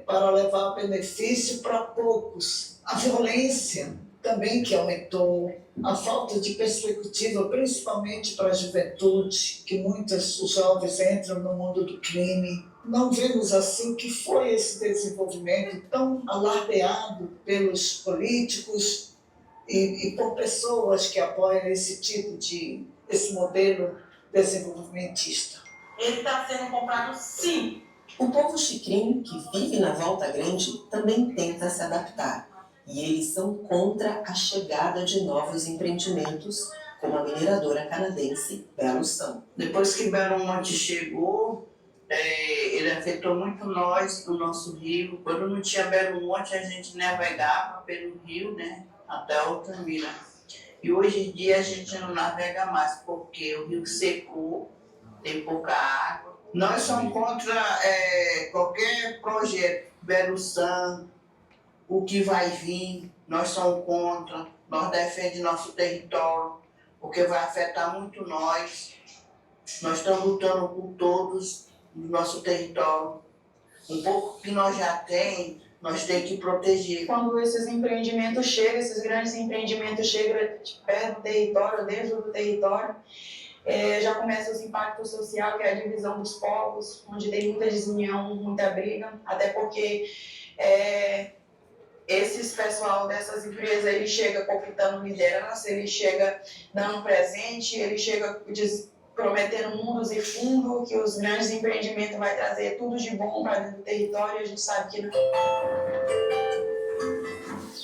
para levar benefício para poucos. A violência também que aumentou, a falta de perspectiva, principalmente para a juventude, que muitos jovens entram no mundo do crime. Não vemos assim que foi esse desenvolvimento tão alardeado pelos políticos e por pessoas que apoiam esse modelo desenvolvimentista. Ele está sendo comprado sim. O povo xicrim, que vive na Volta Grande, também tenta se adaptar. E eles são contra a chegada de novos empreendimentos, como a mineradora canadense Belo São. Depois que Belo Monte chegou, ele afetou muito nós, do nosso rio. Quando não tinha Belo Monte, a gente navegava pelo rio, né, até Altamira. E hoje em dia a gente não navega mais, porque o rio secou, tem pouca água. Nós somos contra qualquer projeto, Belo São, o que vai vir, nós somos contra, nós defendemos nosso território, porque vai afetar muito nós. Nós estamos lutando por todos no nosso território. Um pouco que nós já temos, nós temos que proteger. Quando esses empreendimentos chegam, esses grandes empreendimentos chegam perto do território, dentro do território, já começam os impactos sociais, que é a divisão dos povos, onde tem muita desunião, muita briga, até porque esses pessoal dessas empresas, ele chega conflitando liderança, ele chega dando presente, ele chega prometendo mundos e fundos, que os grandes empreendimentos vai trazer tudo de bom para dentro do território, e a gente sabe que não.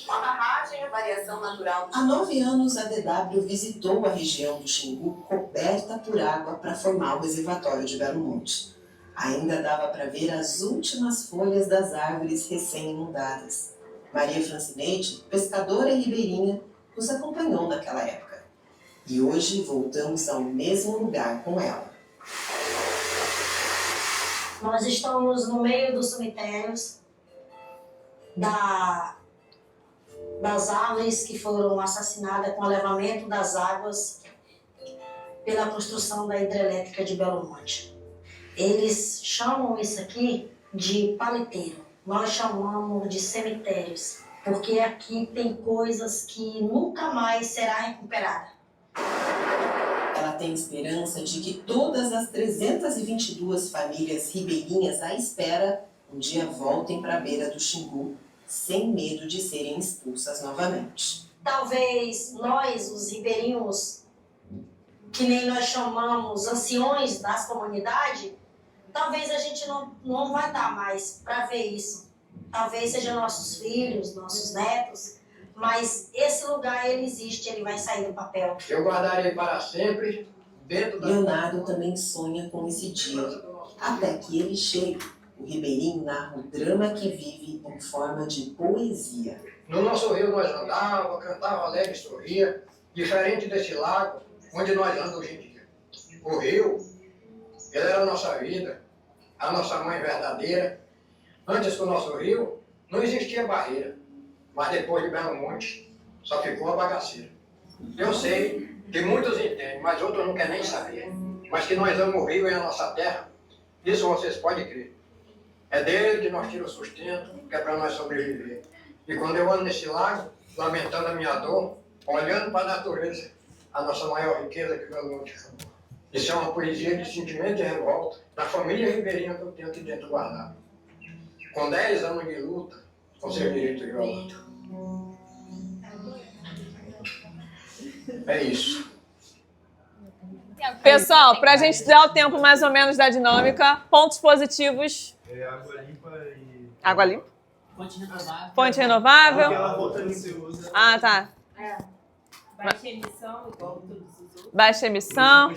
A barragem é variação natural. Há 9 anos, a DW visitou a região do Xingu coberta por água para formar o reservatório de Belo Monte. Ainda dava para ver as últimas folhas das árvores recém-inundadas. Maria Francineide, pescadora e ribeirinha, nos acompanhou naquela época. E hoje voltamos ao mesmo lugar com ela. Nós estamos no meio dos cemitérios das árvores que foram assassinadas com o elevamento das águas pela construção da hidrelétrica de Belo Monte. Eles chamam isso aqui de paleteiro. Nós chamamos de cemitérios. porque aqui tem coisas que nunca mais será recuperada. Ela tem esperança de que todas as 322 famílias ribeirinhas à espera um dia voltem para a beira do Xingu, sem medo de serem expulsas novamente. Talvez nós, os ribeirinhos, que nem nós chamamos anciões das comunidades, talvez a gente não vai dar mais para ver isso. Talvez sejam nossos filhos, nossos netos, mas esse lugar, ele existe, ele vai sair do papel. Eu guardarei para sempre dentro da... Leonardo também sonha com esse dia, até que ele chegue. O ribeirinho narra o drama que vive em forma de poesia. No nosso rio nós andávamos, cantava alegre, sorria, diferente desse lago onde nós andamos hoje em dia. O rio, ele era a nossa vida, a nossa mãe verdadeira. Antes do nosso rio, não existia barreira, mas depois de Belo Monte, só ficou a bagaceira. Eu sei que muitos entendem, mas outros não querem nem saber. Mas que nós amamos o rio e a nossa terra, isso vocês podem crer. É dele que nós tiramos o sustento, que é para nós sobreviver. E quando eu ando nesse lago, lamentando a minha dor, olhando para a natureza, a nossa maior riqueza que Belo Monte chamou. Isso é uma poesia de sentimento e revolta da família ribeirinha que eu tenho aqui dentro guardado. Com 10 anos de luta, com seus direitos violados. É isso. Pessoal, para a gente dar o tempo mais ou menos da dinâmica, pontos positivos. Água limpa e... Água limpa? Fonte renovável. Fonte renovável? Aquela roupa que você usa. Ah, tá. É. Baixa emissão, igual todos os outros. Baixa emissão.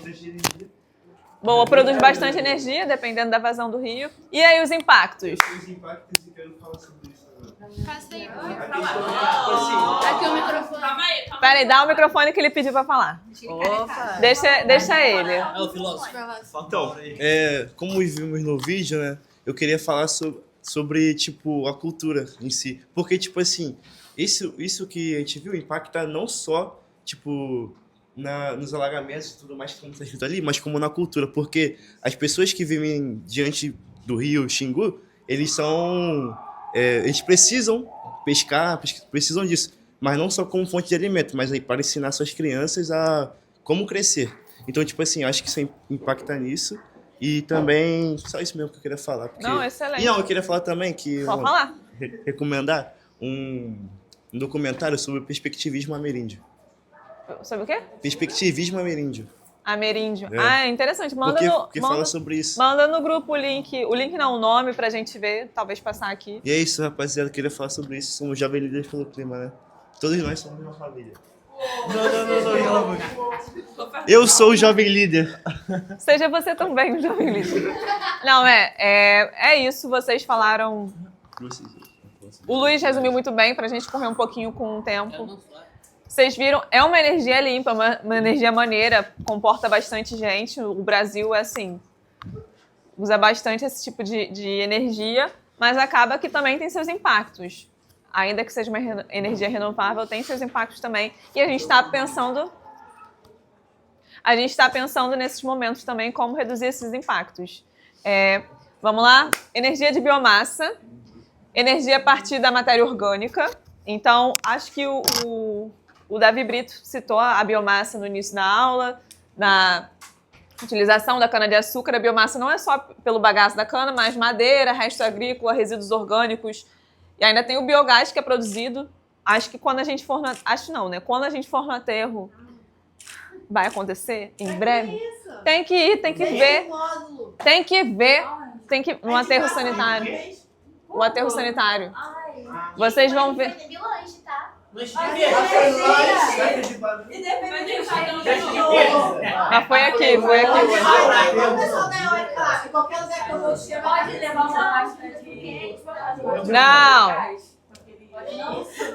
Boa, produz bastante energia, dependendo da vazão do rio. E aí, os impactos? Os impactos, eu quero falar sobre isso agora. Passa aí, Aqui o microfone. Calma aí, calma aí. Peraí, dá o microfone que ele pediu pra falar. Opa. Deixa ele. É o filósofo. Então, como vimos no vídeo, né, eu queria falar sobre tipo, a cultura em si. Porque, tipo assim, isso que a gente viu impacta não só, tipo, nos alagamentos e tudo mais que está escrito ali, mas como na cultura. Porque as pessoas que vivem diante do rio Xingu, eles precisam pescar, precisam disso. Mas não só como fonte de alimento, mas aí para ensinar suas crianças a como crescer. Então, tipo assim, acho que isso impacta nisso. E também, só isso mesmo que eu queria falar. Porque... Não, excelente. E não, eu queria falar também que... Pode falar. Recomendar um documentário sobre o perspectivismo ameríndio. Sobre o quê? Perspectivismo ameríndio. Ameríndio. É. Ah, interessante. Manda porque fala sobre isso. Manda no grupo o link. O link não, o nome pra gente ver, talvez passar aqui. E é isso, rapaziada. Eu queria falar sobre isso. Somos jovens líderes pelo clima, né? Todos nós somos uma família. Não. Eu sou o jovem líder. Seja você também um jovem líder. Não, é isso. Vocês falaram... O Luiz resumiu muito bem pra gente correr um pouquinho com o tempo. Vocês viram, é uma energia limpa, uma energia maneira, comporta bastante gente. O Brasil, assim, usa bastante esse tipo de energia, mas acaba que também tem seus impactos. Ainda que seja uma energia renovável, tem seus impactos também. E a gente está pensando nesses momentos também como reduzir esses impactos. Vamos lá? Energia de biomassa, energia a partir da matéria orgânica. Então, acho que o Davi Brito citou a biomassa no início da aula, na utilização da cana-de-açúcar. A biomassa não é só pelo bagaço da cana, mas madeira, resto agrícola, resíduos orgânicos. E ainda tem o biogás que é produzido. Acho que quando a gente for no... Acho não, né? Quando a gente for no aterro, vai acontecer em breve. Tem que ir, tem que ver. Tem que ver. Tem que... No aterro sanitário. O aterro sanitário. Vocês vão ver. Mas foi aqui. Qualquer lugar que eu vou te pode levar uma máscara de... Não.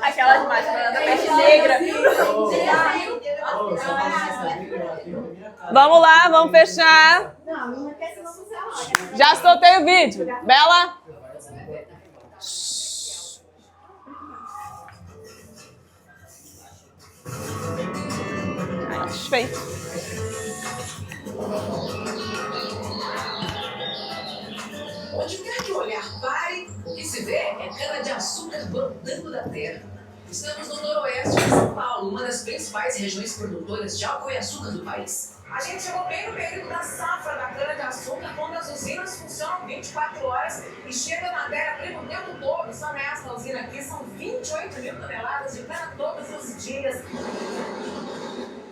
Aquelas máscaras da peste negra. Vamos lá, vamos fechar. Já soltei o vídeo. Bela? Satisfeito. Onde quer que o olhar pare e se vê é cana-de-açúcar brotando da terra. Estamos no noroeste de São Paulo, uma das principais regiões produtoras de álcool e açúcar do país. A gente chegou bem no período da safra da cana-de-açúcar, quando as usinas funcionam 24 horas e chega matéria-prima o tempo todo. Só nessa usina aqui são 28 mil toneladas de cana todos os dias.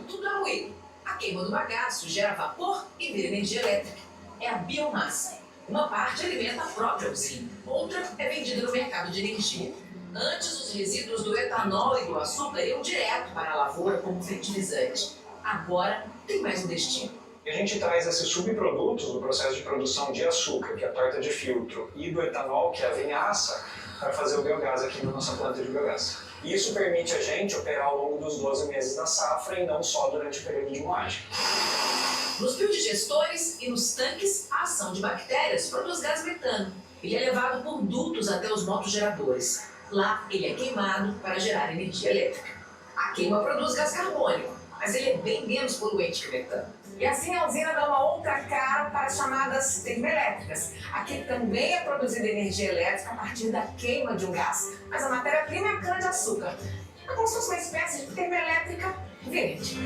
Tudo é ruim. A queima do bagaço gera vapor e vira energia elétrica. É a biomassa. Uma parte alimenta a própria usina, outra é vendida no mercado de energia. Antes, os resíduos do etanol e do açúcar iam direto para a lavoura como fertilizante. Agora, tem mais um destino. E a gente traz esses subprodutos do processo de produção de açúcar, que é a torta de filtro, e do etanol, que é a vinhaça, para fazer o biogás aqui na nossa planta de biogás. E isso permite a gente operar ao longo dos 12 meses da safra e não só durante o período de moagem. Nos biodigestores e nos tanques, a ação de bactérias produz gás metano. Ele é levado por dutos até os motogeradores. Lá, ele é queimado para gerar energia elétrica. A queima produz gás carbônico, mas ele é bem menos poluente que o metano. E assim a usina dá uma outra cara para as chamadas termoelétricas. Aqui também é produzida energia elétrica a partir da queima de um gás, mas a matéria-prima é a cana-de-açúcar. É como se fosse uma espécie de termoelétrica verde.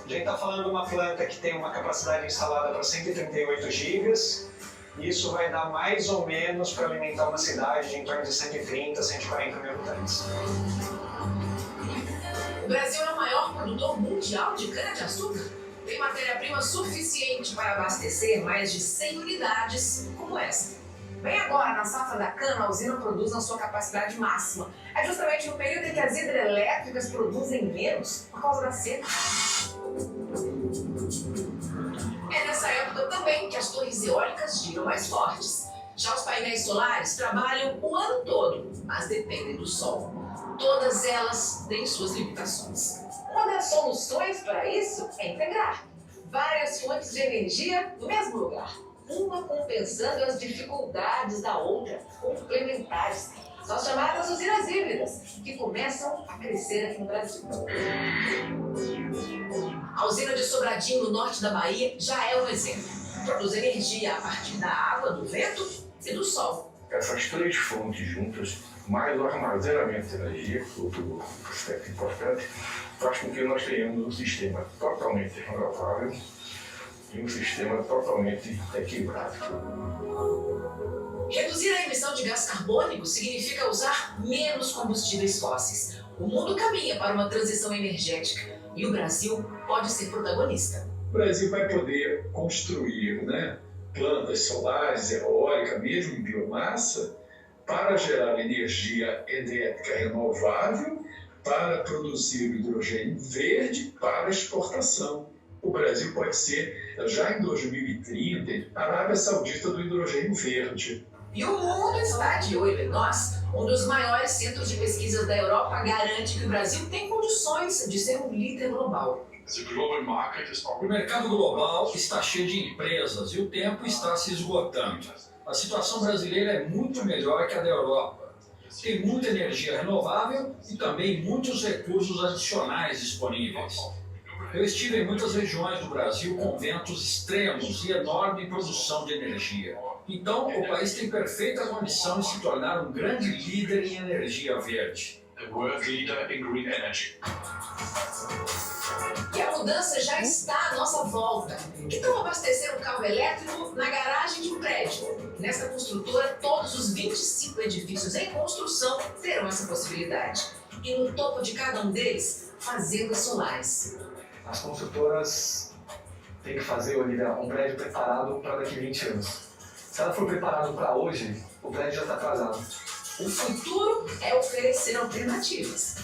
A gente está falando de uma planta que tem uma capacidade instalada para 138 gigas. Isso vai dar mais ou menos para alimentar uma cidade de em torno de 130, 140 mil habitantes. O Brasil é o maior produtor mundial de cana-de-açúcar. Tem matéria-prima suficiente para abastecer mais de 100 unidades como essa. Bem agora, na safra da cana, a usina produz na sua capacidade máxima. É justamente no período em que as hidrelétricas produzem menos por causa da seca. É nessa época também que as torres eólicas giram mais fortes. Já os painéis solares trabalham o ano todo, mas dependem do sol. Todas elas têm suas limitações. Uma das soluções para isso é integrar várias fontes de energia no mesmo lugar, uma compensando as dificuldades da outra, complementares. São as chamadas usinas híbridas, que começam a crescer aqui no Brasil. A usina de Sobradinho, no norte da Bahia, já é um exemplo. Produz energia a partir da água, do vento e do sol. Essas três fontes juntas, mais o armazenamento de energia, outro aspecto importante, faz com que nós tenhamos um sistema totalmente renovável e um sistema totalmente equilibrado. Reduzir a emissão de gás carbônico significa usar menos combustíveis fósseis. O mundo caminha para uma transição energética e o Brasil pode ser protagonista. O Brasil vai poder construir, plantas solares, eólica, mesmo em biomassa, para gerar energia elétrica renovável, para produzir hidrogênio verde para exportação. O Brasil pode ser, já em 2030, a Arábia Saudita do hidrogênio verde. E o mundo está de olho em nós. Um dos maiores centros de pesquisas da Europa garante que o Brasil tem condições de ser um líder global. O mercado global está cheio de empresas e o tempo está se esgotando. A situação brasileira é muito melhor que a da Europa. Tem muita energia renovável e também muitos recursos adicionais disponíveis. Eu estive em muitas regiões do Brasil com ventos extremos e enorme produção de energia. Então, o país tem perfeita condição de se tornar um grande líder em energia verde. E a mudança já está à nossa volta. Que tal abastecer um carro elétrico na garagem de um prédio? Nesta construtora, todos os 25 edifícios em construção terão essa possibilidade. E no topo de cada um deles, fazendas solares. As construtoras têm que fazer, Olivia, um prédio preparado para daqui a 20 anos. Se ela for preparado para hoje, o prédio já está atrasado. O futuro é oferecer alternativas.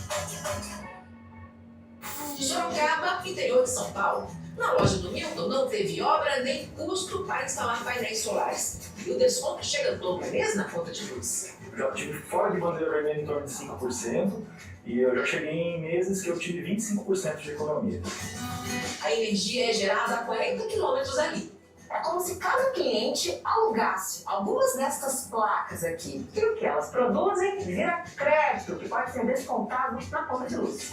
Sorocaba, interior de São Paulo. Na loja do Milton não teve obra nem custo para instalar painéis solares. E o desconto chega todo mês na conta de luz. Eu já tive fora de bandeira vermelha em torno de 5% e eu já cheguei em meses que eu tive 25% de economia. A energia é gerada a 40 quilômetros ali. É como se cada cliente alugasse algumas destas placas aqui. E o que elas produzem vira crédito, que pode ser descontado na conta de luz.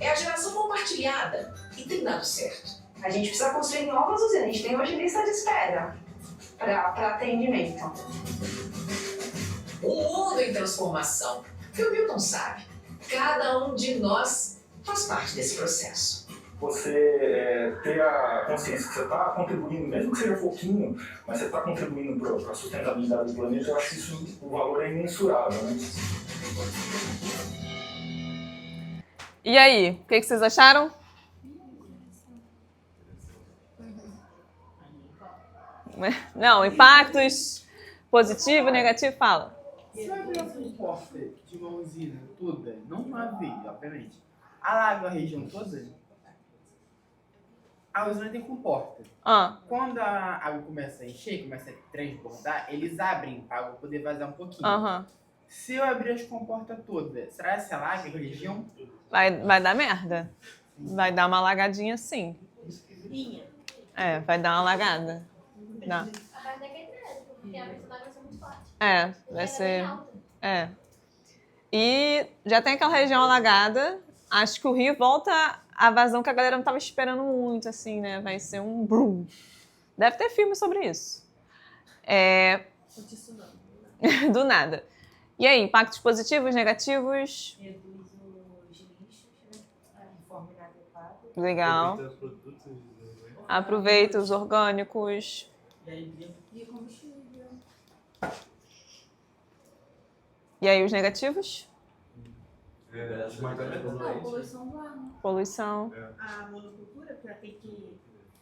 É a geração compartilhada e tem dado certo. A gente precisa construir novas usinas, a gente tem hoje lista de espera. para atendimento. Um mundo em transformação. E o Milton sabe, cada um de nós faz parte desse processo. Você ter a consciência que você está contribuindo, mesmo que seja pouquinho, mas você está contribuindo para a sustentabilidade do planeta, eu acho que isso, o valor é imensurável, né? E aí, o que vocês acharam? Não, impactos positivo, negativo, fala. Se eu abrir uma porta de uma usina toda, não uma vez, obviamente, alaga a região toda, a usina tem comporta. Quando a água começa a encher, começa a transbordar, eles abrem para poder vazar um pouquinho. Se eu abrir as comportas todas, será que se alaga a região? Vai dar merda. Vai dar uma alagadinha sim. Vai dar uma alagada. Não. Vai ser. E já tem aquela região alagada. Acho que o rio volta à vazão que a galera não estava esperando muito, assim, né? Vai ser um brum. Deve ter filme sobre isso. Do nada. E aí, impactos positivos, negativos? Reduz os lixos, né? De forma inadequada. Legal. Aproveita os orgânicos. E combustível. E aí, os negativos? Poluição do ar. Poluição. A monocultura, porque tem que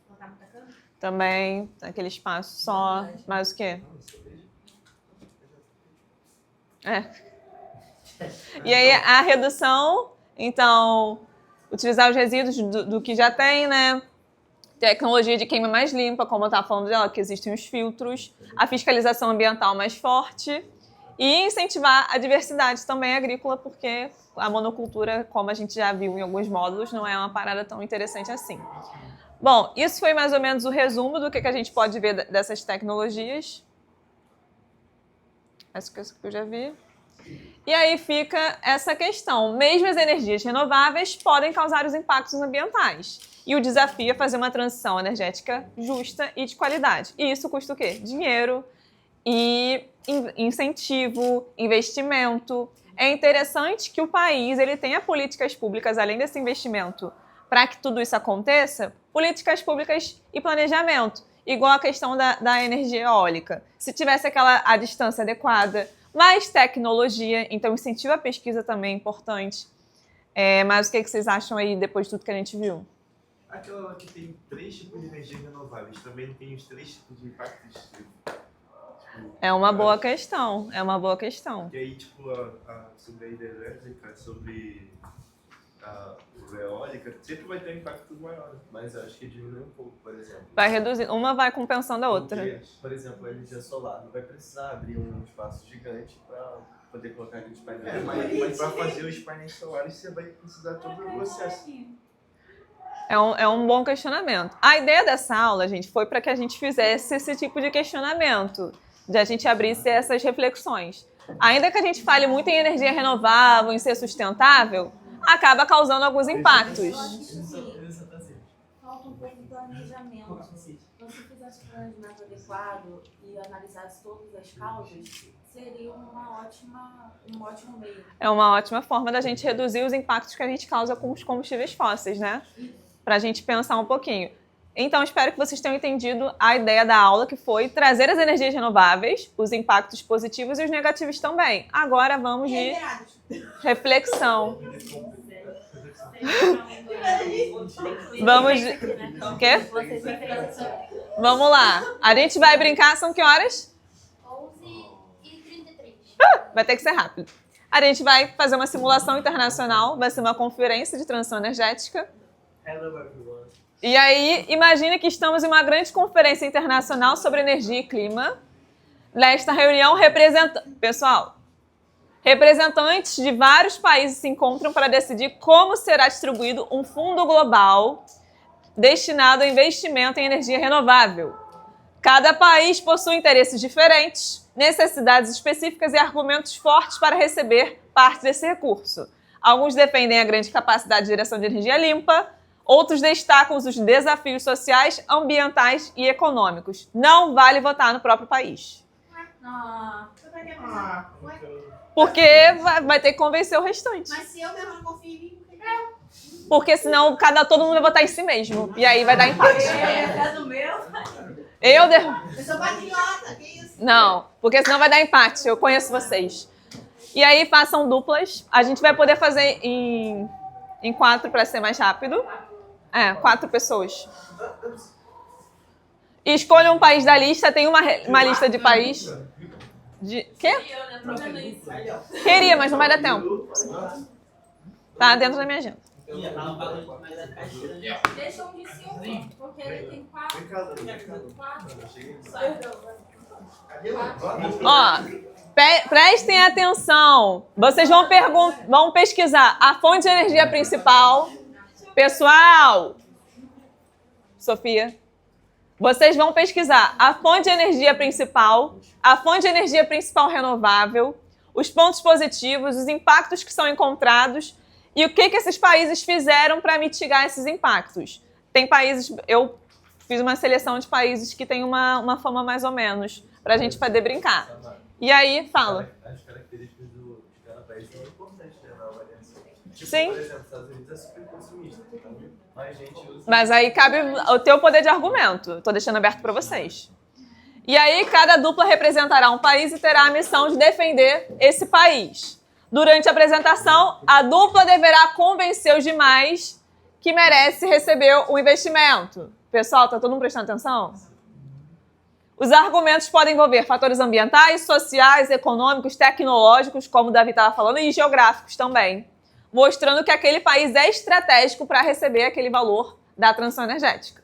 plantar muita cana. Também, aquele espaço só. Mais o quê? E aí, a redução, então, utilizar os resíduos do que já tem, né? Tecnologia de queima mais limpa, como eu estava falando dela, que existem os filtros, a fiscalização ambiental mais forte e incentivar a diversidade também agrícola, porque a monocultura, como a gente já viu em alguns módulos, não é uma parada tão interessante assim. Bom, isso foi mais ou menos o resumo do que a gente pode ver dessas tecnologias. Essa coisa que eu já vi. E aí fica essa questão. Mesmo as energias renováveis podem causar os impactos ambientais. E o desafio é fazer uma transição energética justa e de qualidade. E isso custa o quê? Dinheiro e incentivo, investimento. É interessante que o país ele tenha políticas públicas, além desse investimento, para que tudo isso aconteça, políticas públicas e planejamento. Igual a questão da energia eólica. Se tivesse a distância adequada, mais tecnologia, então incentivo à pesquisa também é importante. Mas o que vocês acham aí depois de tudo que a gente viu? Aquela que tem 3 tipos de energias renováveis, também tem os 3 tipos de impactos. É uma boa questão, E aí, tipo, sobre a hidrelétrica, sobre a eólica, sempre vai ter um impacto maior, mas eu acho que diminui um pouco, por exemplo. Vai reduzir, uma vai compensando a outra. Porque, por exemplo, a energia solar não vai precisar abrir um espaço gigante para poder colocar aqueles painéis. Mas para fazer os painéis solares você vai precisar todo o processo. É um bom questionamento. A ideia dessa aula, gente, foi para que a gente fizesse esse tipo de questionamento, de a gente abrisse essas reflexões. Ainda que a gente fale muito em energia renovável, em ser sustentável, acaba causando alguns impactos. Falta um pouco de planejamento. Então, se fizesse um planejamento adequado e analisasse todas as causas, seria um ótimo meio. É uma ótima forma da gente reduzir os impactos que a gente causa com os combustíveis fósseis, né? Para a gente pensar um pouquinho. Então, espero que vocês tenham entendido a ideia da aula, que foi trazer as energias renováveis, os impactos positivos e os negativos também. Agora vamos de reflexão. Vamos de... O quê? Vamos lá. A gente vai brincar, são que horas? 11h33. Vai ter que ser rápido. A gente vai fazer uma simulação internacional, vai ser uma conferência de transição energética. Hello, everyone. E aí, imagine que estamos em uma grande conferência internacional sobre energia e clima. Nesta reunião, representantes de vários países se encontram para decidir como será distribuído um fundo global destinado ao investimento em energia renovável. Cada país possui interesses diferentes, necessidades específicas e argumentos fortes para receber parte desse recurso. Alguns defendem a grande capacidade de geração de energia limpa, Outros destacam os desafios sociais, ambientais e econômicos. Não vale votar no próprio país. Porque vai ter que convencer o restante. Mas se eu mesmo não confio em mim, porque senão todo mundo vai votar em si mesmo. E aí vai dar empate. Eu sou patriota, que isso? Não, porque senão vai dar empate. Eu conheço vocês. E aí façam duplas. A gente vai poder fazer em 4 para ser mais rápido. 4 pessoas. E escolha um país da lista. Tem uma lista de país. Quê? Queria, mas não vai dar tempo. Tá dentro da minha agenda. Deixa um de 5, porque ele tem 4. Ó, prestem atenção. Vocês vão pesquisar a fonte de energia principal. Pessoal, Sofia, vocês vão pesquisar a fonte de energia principal, a fonte de energia principal renovável, os pontos positivos, os impactos que são encontrados e o que esses países fizeram para mitigar esses impactos. Tem países, eu fiz uma seleção de países que tem uma fama mais ou menos, para a gente poder brincar. E aí, fala. As características de cada país são importantes, né, na avaliação. Tipo, Sim. Por exemplo, os Estados Unidos é super consumista, então mais gente usa. Mas aí cabe o teu poder de argumento. Estou deixando aberto para vocês. E aí, cada dupla representará um país e terá a missão de defender esse país. Durante a apresentação, a dupla deverá convencer os demais que merece receber o investimento. Pessoal, tá todo mundo prestando atenção? Os argumentos podem envolver fatores ambientais, sociais, econômicos, tecnológicos, como o Davi estava falando, e geográficos também, mostrando que aquele país é estratégico para receber aquele valor da transição energética.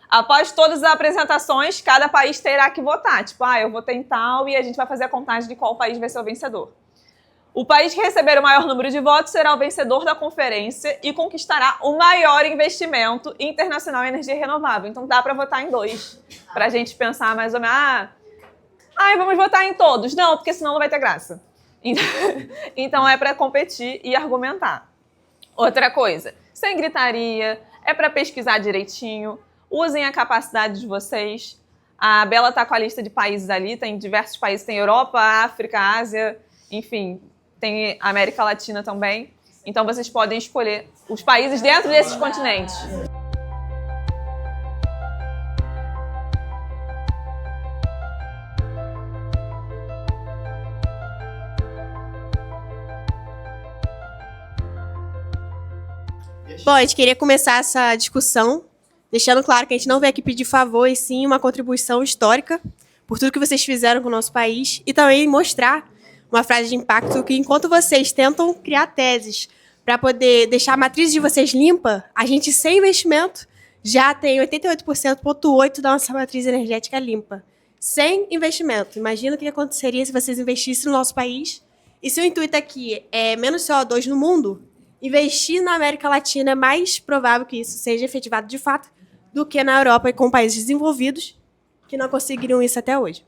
Após todas as apresentações, cada país terá que votar. Tipo, eu votei em tal e a gente vai fazer a contagem de qual país vai ser o vencedor. O país que receber o maior número de votos será o vencedor da conferência e conquistará o maior investimento internacional em energia renovável. Então dá para votar em 2, para a gente pensar mais ou menos, vamos votar em todos. Não, porque senão não vai ter graça. Então é para competir e argumentar. Outra coisa, sem gritaria, é para pesquisar direitinho, usem a capacidade de vocês. A Bela está com a lista de países ali, tem diversos países, tem Europa, África, Ásia, enfim, tem América Latina também. Então vocês podem escolher os países dentro desses continentes. Bom, a gente queria começar essa discussão deixando claro que a gente não veio aqui pedir favor, e sim uma contribuição histórica por tudo que vocês fizeram com o nosso país e também mostrar uma frase de impacto que, enquanto vocês tentam criar teses para poder deixar a matriz de vocês limpa, a gente, sem investimento, já tem 88,8% da nossa matriz energética limpa. Sem investimento. Imagina o que aconteceria se vocês investissem no nosso país. E se o intuito aqui é menos CO2 no mundo, investir na América Latina é mais provável que isso seja efetivado de fato do que na Europa e com países desenvolvidos que não conseguiram isso até hoje.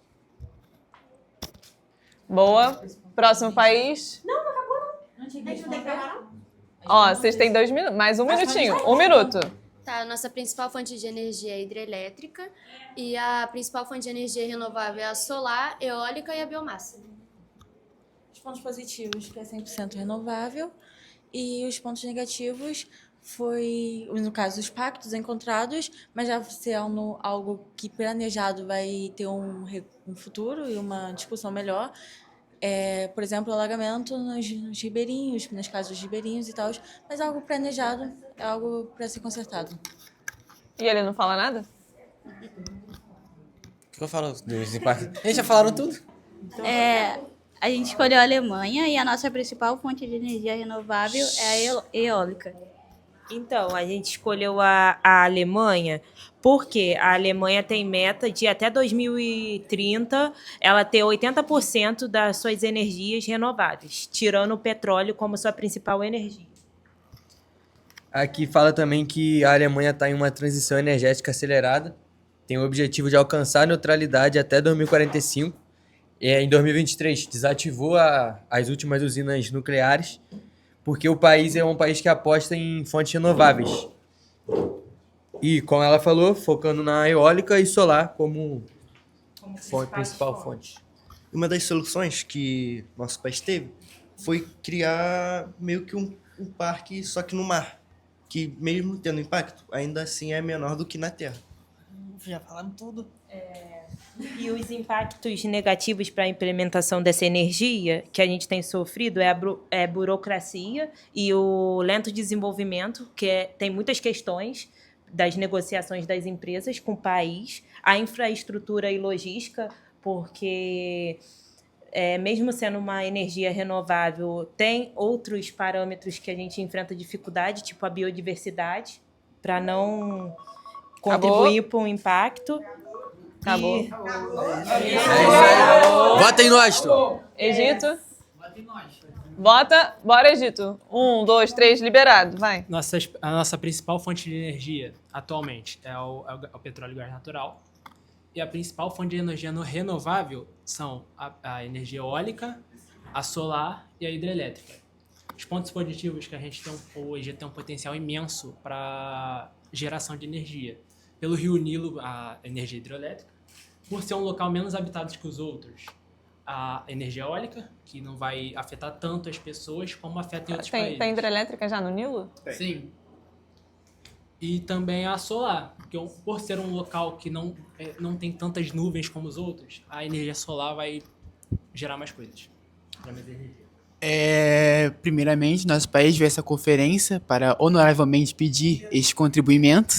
Boa. Próximo país. Não acabou não. A gente não tem que acabar não? Ó, vocês têm 2 minutos. Mais um minutinho. 1 minuto. Tá, a nossa principal fonte de energia é hidrelétrica e a principal fonte de energia renovável é a solar, eólica e a biomassa. Os pontos positivos, que é 100% renovável, e os pontos negativos foi, no caso, os pactos encontrados, mas já sendo algo que planejado vai ter um futuro e uma discussão melhor. Por exemplo, o alagamento nos ribeirinhos, nas casas dos ribeirinhos e tal, mas algo planejado, é algo para ser consertado. E ele não fala nada? O que eu falo dos impactos? Eles já falaram tudo? A gente escolheu a Alemanha e a nossa principal fonte de energia renovável é a eólica. Então, a gente escolheu a Alemanha porque a Alemanha tem meta de até 2030 ela ter 80% das suas energias renováveis, tirando o petróleo como sua principal energia. Aqui fala também que a Alemanha está em uma transição energética acelerada, tem o objetivo de alcançar a neutralidade até 2045. Em 2023, desativou as últimas usinas nucleares, porque o país é um país que aposta em fontes renováveis. E, como ela falou, focando na eólica e solar como principal fonte. Uma das soluções que nosso país teve foi criar meio que um parque, só que no mar, que mesmo tendo impacto, ainda assim é menor do que na terra. Já falaram tudo. E os impactos negativos para a implementação dessa energia que a gente tem sofrido é a burocracia e o lento desenvolvimento, que tem muitas questões das negociações das empresas com o país, a infraestrutura e logística, porque mesmo sendo uma energia renovável, tem outros parâmetros que a gente enfrenta dificuldade, tipo a biodiversidade, para não contribuir para um impacto. Acabou. E... Vota em nós, tu. Egito. Bota. Bora, Egito. 1, 2, 3, liberado. Vai. A nossa principal fonte de energia atualmente é o petróleo e gás natural. E a principal fonte de energia renovável são a energia eólica, a solar e a hidrelétrica. Os pontos positivos que a gente tem hoje tem um potencial imenso para geração de energia. Pelo Rio Nilo, a energia hidrelétrica, por ser um local menos habitado que os outros, a energia eólica, que não vai afetar tanto as pessoas como afeta em outros países. Tem hidrelétrica já no Nilo? Sim. E também a solar, porque por ser um local que não tem tantas nuvens como os outros, a energia solar vai gerar mais coisas. Gerar mais energia. Primeiramente, nosso país veio essa conferência para honoravelmente pedir este contribuimento.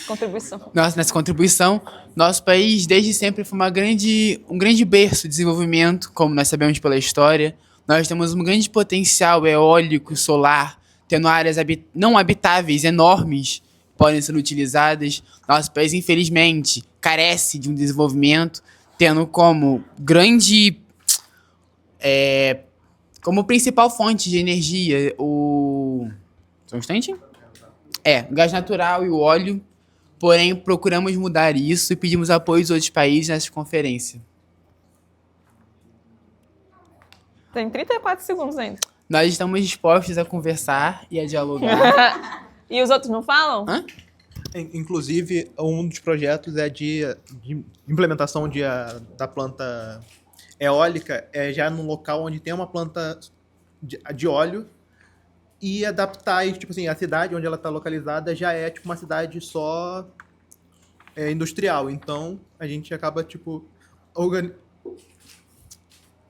Contribuição. Nessa contribuição, nosso país desde sempre foi um grande berço de desenvolvimento, como nós sabemos pela história. Nós temos um grande potencial eólico, solar, tendo áreas não habitáveis enormes que podem ser utilizadas. Nosso país, infelizmente, carece de um desenvolvimento, tendo como como principal fonte de energia Só um instante? O gás natural e o óleo. Porém, procuramos mudar isso e pedimos apoio dos outros países nessa conferência. Tem 34 segundos ainda. Nós estamos dispostos a conversar e a dialogar. E os outros não falam? Inclusive, um dos projetos é de implementação da planta eólica já num local onde tem uma planta de óleo e adaptar, tipo assim, a cidade onde ela está localizada já é tipo uma cidade só industrial. Então, a gente acaba tipo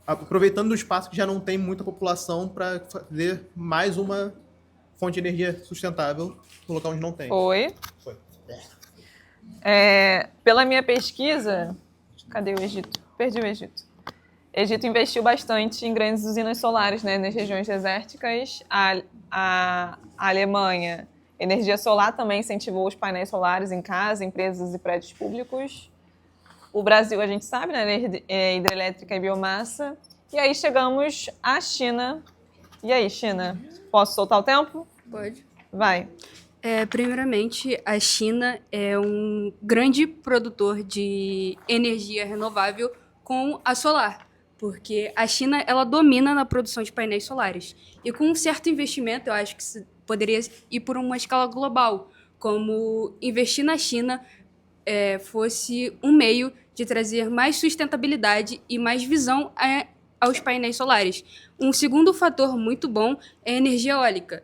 aproveitando o espaço que já não tem muita população para fazer mais uma fonte de energia sustentável no local onde não tem. Foi. Pela minha pesquisa... Cadê o Egito? Perdi o Egito. Egito investiu bastante em grandes usinas solares, né, nas regiões desérticas. A Alemanha, energia solar, também incentivou os painéis solares em casa, empresas e prédios públicos. O Brasil, a gente sabe, né, hidrelétrica e biomassa. E aí chegamos à China. E aí, China? Posso soltar o tempo? Pode. Vai. Primeiramente, a China é um grande produtor de energia renovável com a solar, porque a China ela domina na produção de painéis solares. E com um certo investimento, eu acho que poderia ir por uma escala global, como investir na China fosse um meio de trazer mais sustentabilidade e mais visão aos painéis solares. Um segundo fator muito bom é a energia eólica.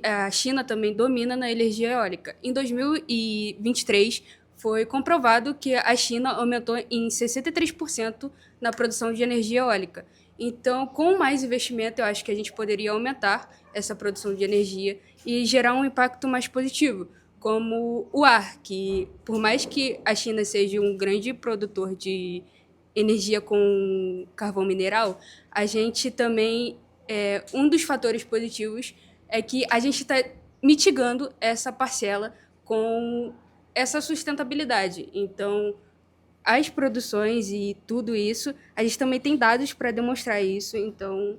A China também domina na energia eólica. Em 2023, foi comprovado que a China aumentou em 63% na produção de energia eólica. Então, com mais investimento, eu acho que a gente poderia aumentar essa produção de energia e gerar um impacto mais positivo, como o ar, que por mais que a China seja um grande produtor de energia com carvão mineral, a gente também, um dos fatores positivos é que a gente está mitigando essa parcela com essa sustentabilidade. Então, as produções e tudo isso, a gente também tem dados para demonstrar isso. Então,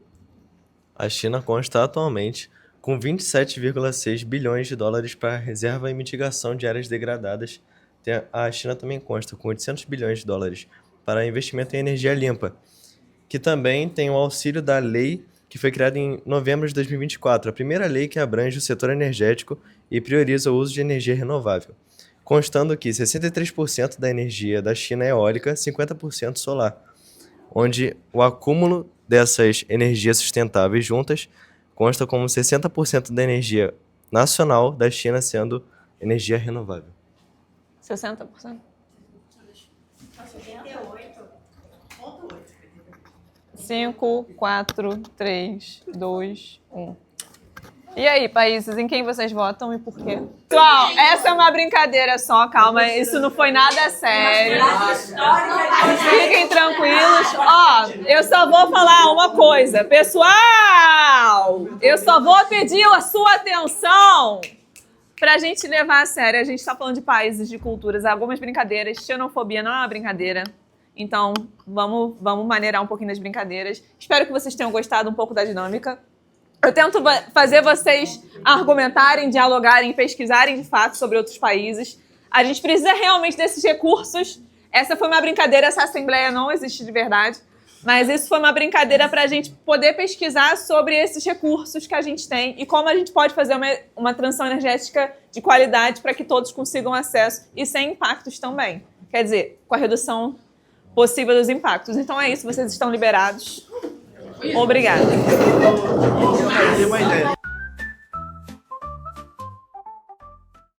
A China consta atualmente com 27,6 bilhões de dólares para reserva e mitigação de áreas degradadas. A China também consta com 800 bilhões de dólares para investimento em energia limpa, que também tem o auxílio da Lei que foi criada em novembro de 2024, a primeira lei que abrange o setor energético e prioriza o uso de energia renovável, constando que 63% da energia da China é eólica, 50% solar, onde o acúmulo dessas energias sustentáveis juntas consta como 60% da energia nacional da China sendo energia renovável. 60%? 5, 4, 3, 2, 1. E aí, países, em quem vocês votam e por quê? Pessoal, essa é uma brincadeira só, calma, isso não foi nada sério. Fiquem tranquilos. Ó, eu só vou falar uma coisa. Pessoal, eu só vou pedir a sua atenção pra gente levar a sério. A gente tá falando de países, de culturas, algumas brincadeiras. Xenofobia não é uma brincadeira. Então, vamos maneirar um pouquinho das brincadeiras. Espero que vocês tenham gostado um pouco da dinâmica. Eu tento fazer vocês argumentarem, dialogarem, pesquisarem de fato sobre outros países. A gente precisa realmente desses recursos. Essa foi uma brincadeira, essa assembleia não existe de verdade. Mas isso foi uma brincadeira para a gente poder pesquisar sobre esses recursos que a gente tem e como a gente pode fazer uma transição energética de qualidade para que todos consigam acesso e sem impactos também. Quer dizer, com a redução possível dos impactos. Então é isso, vocês estão liberados. Obrigada.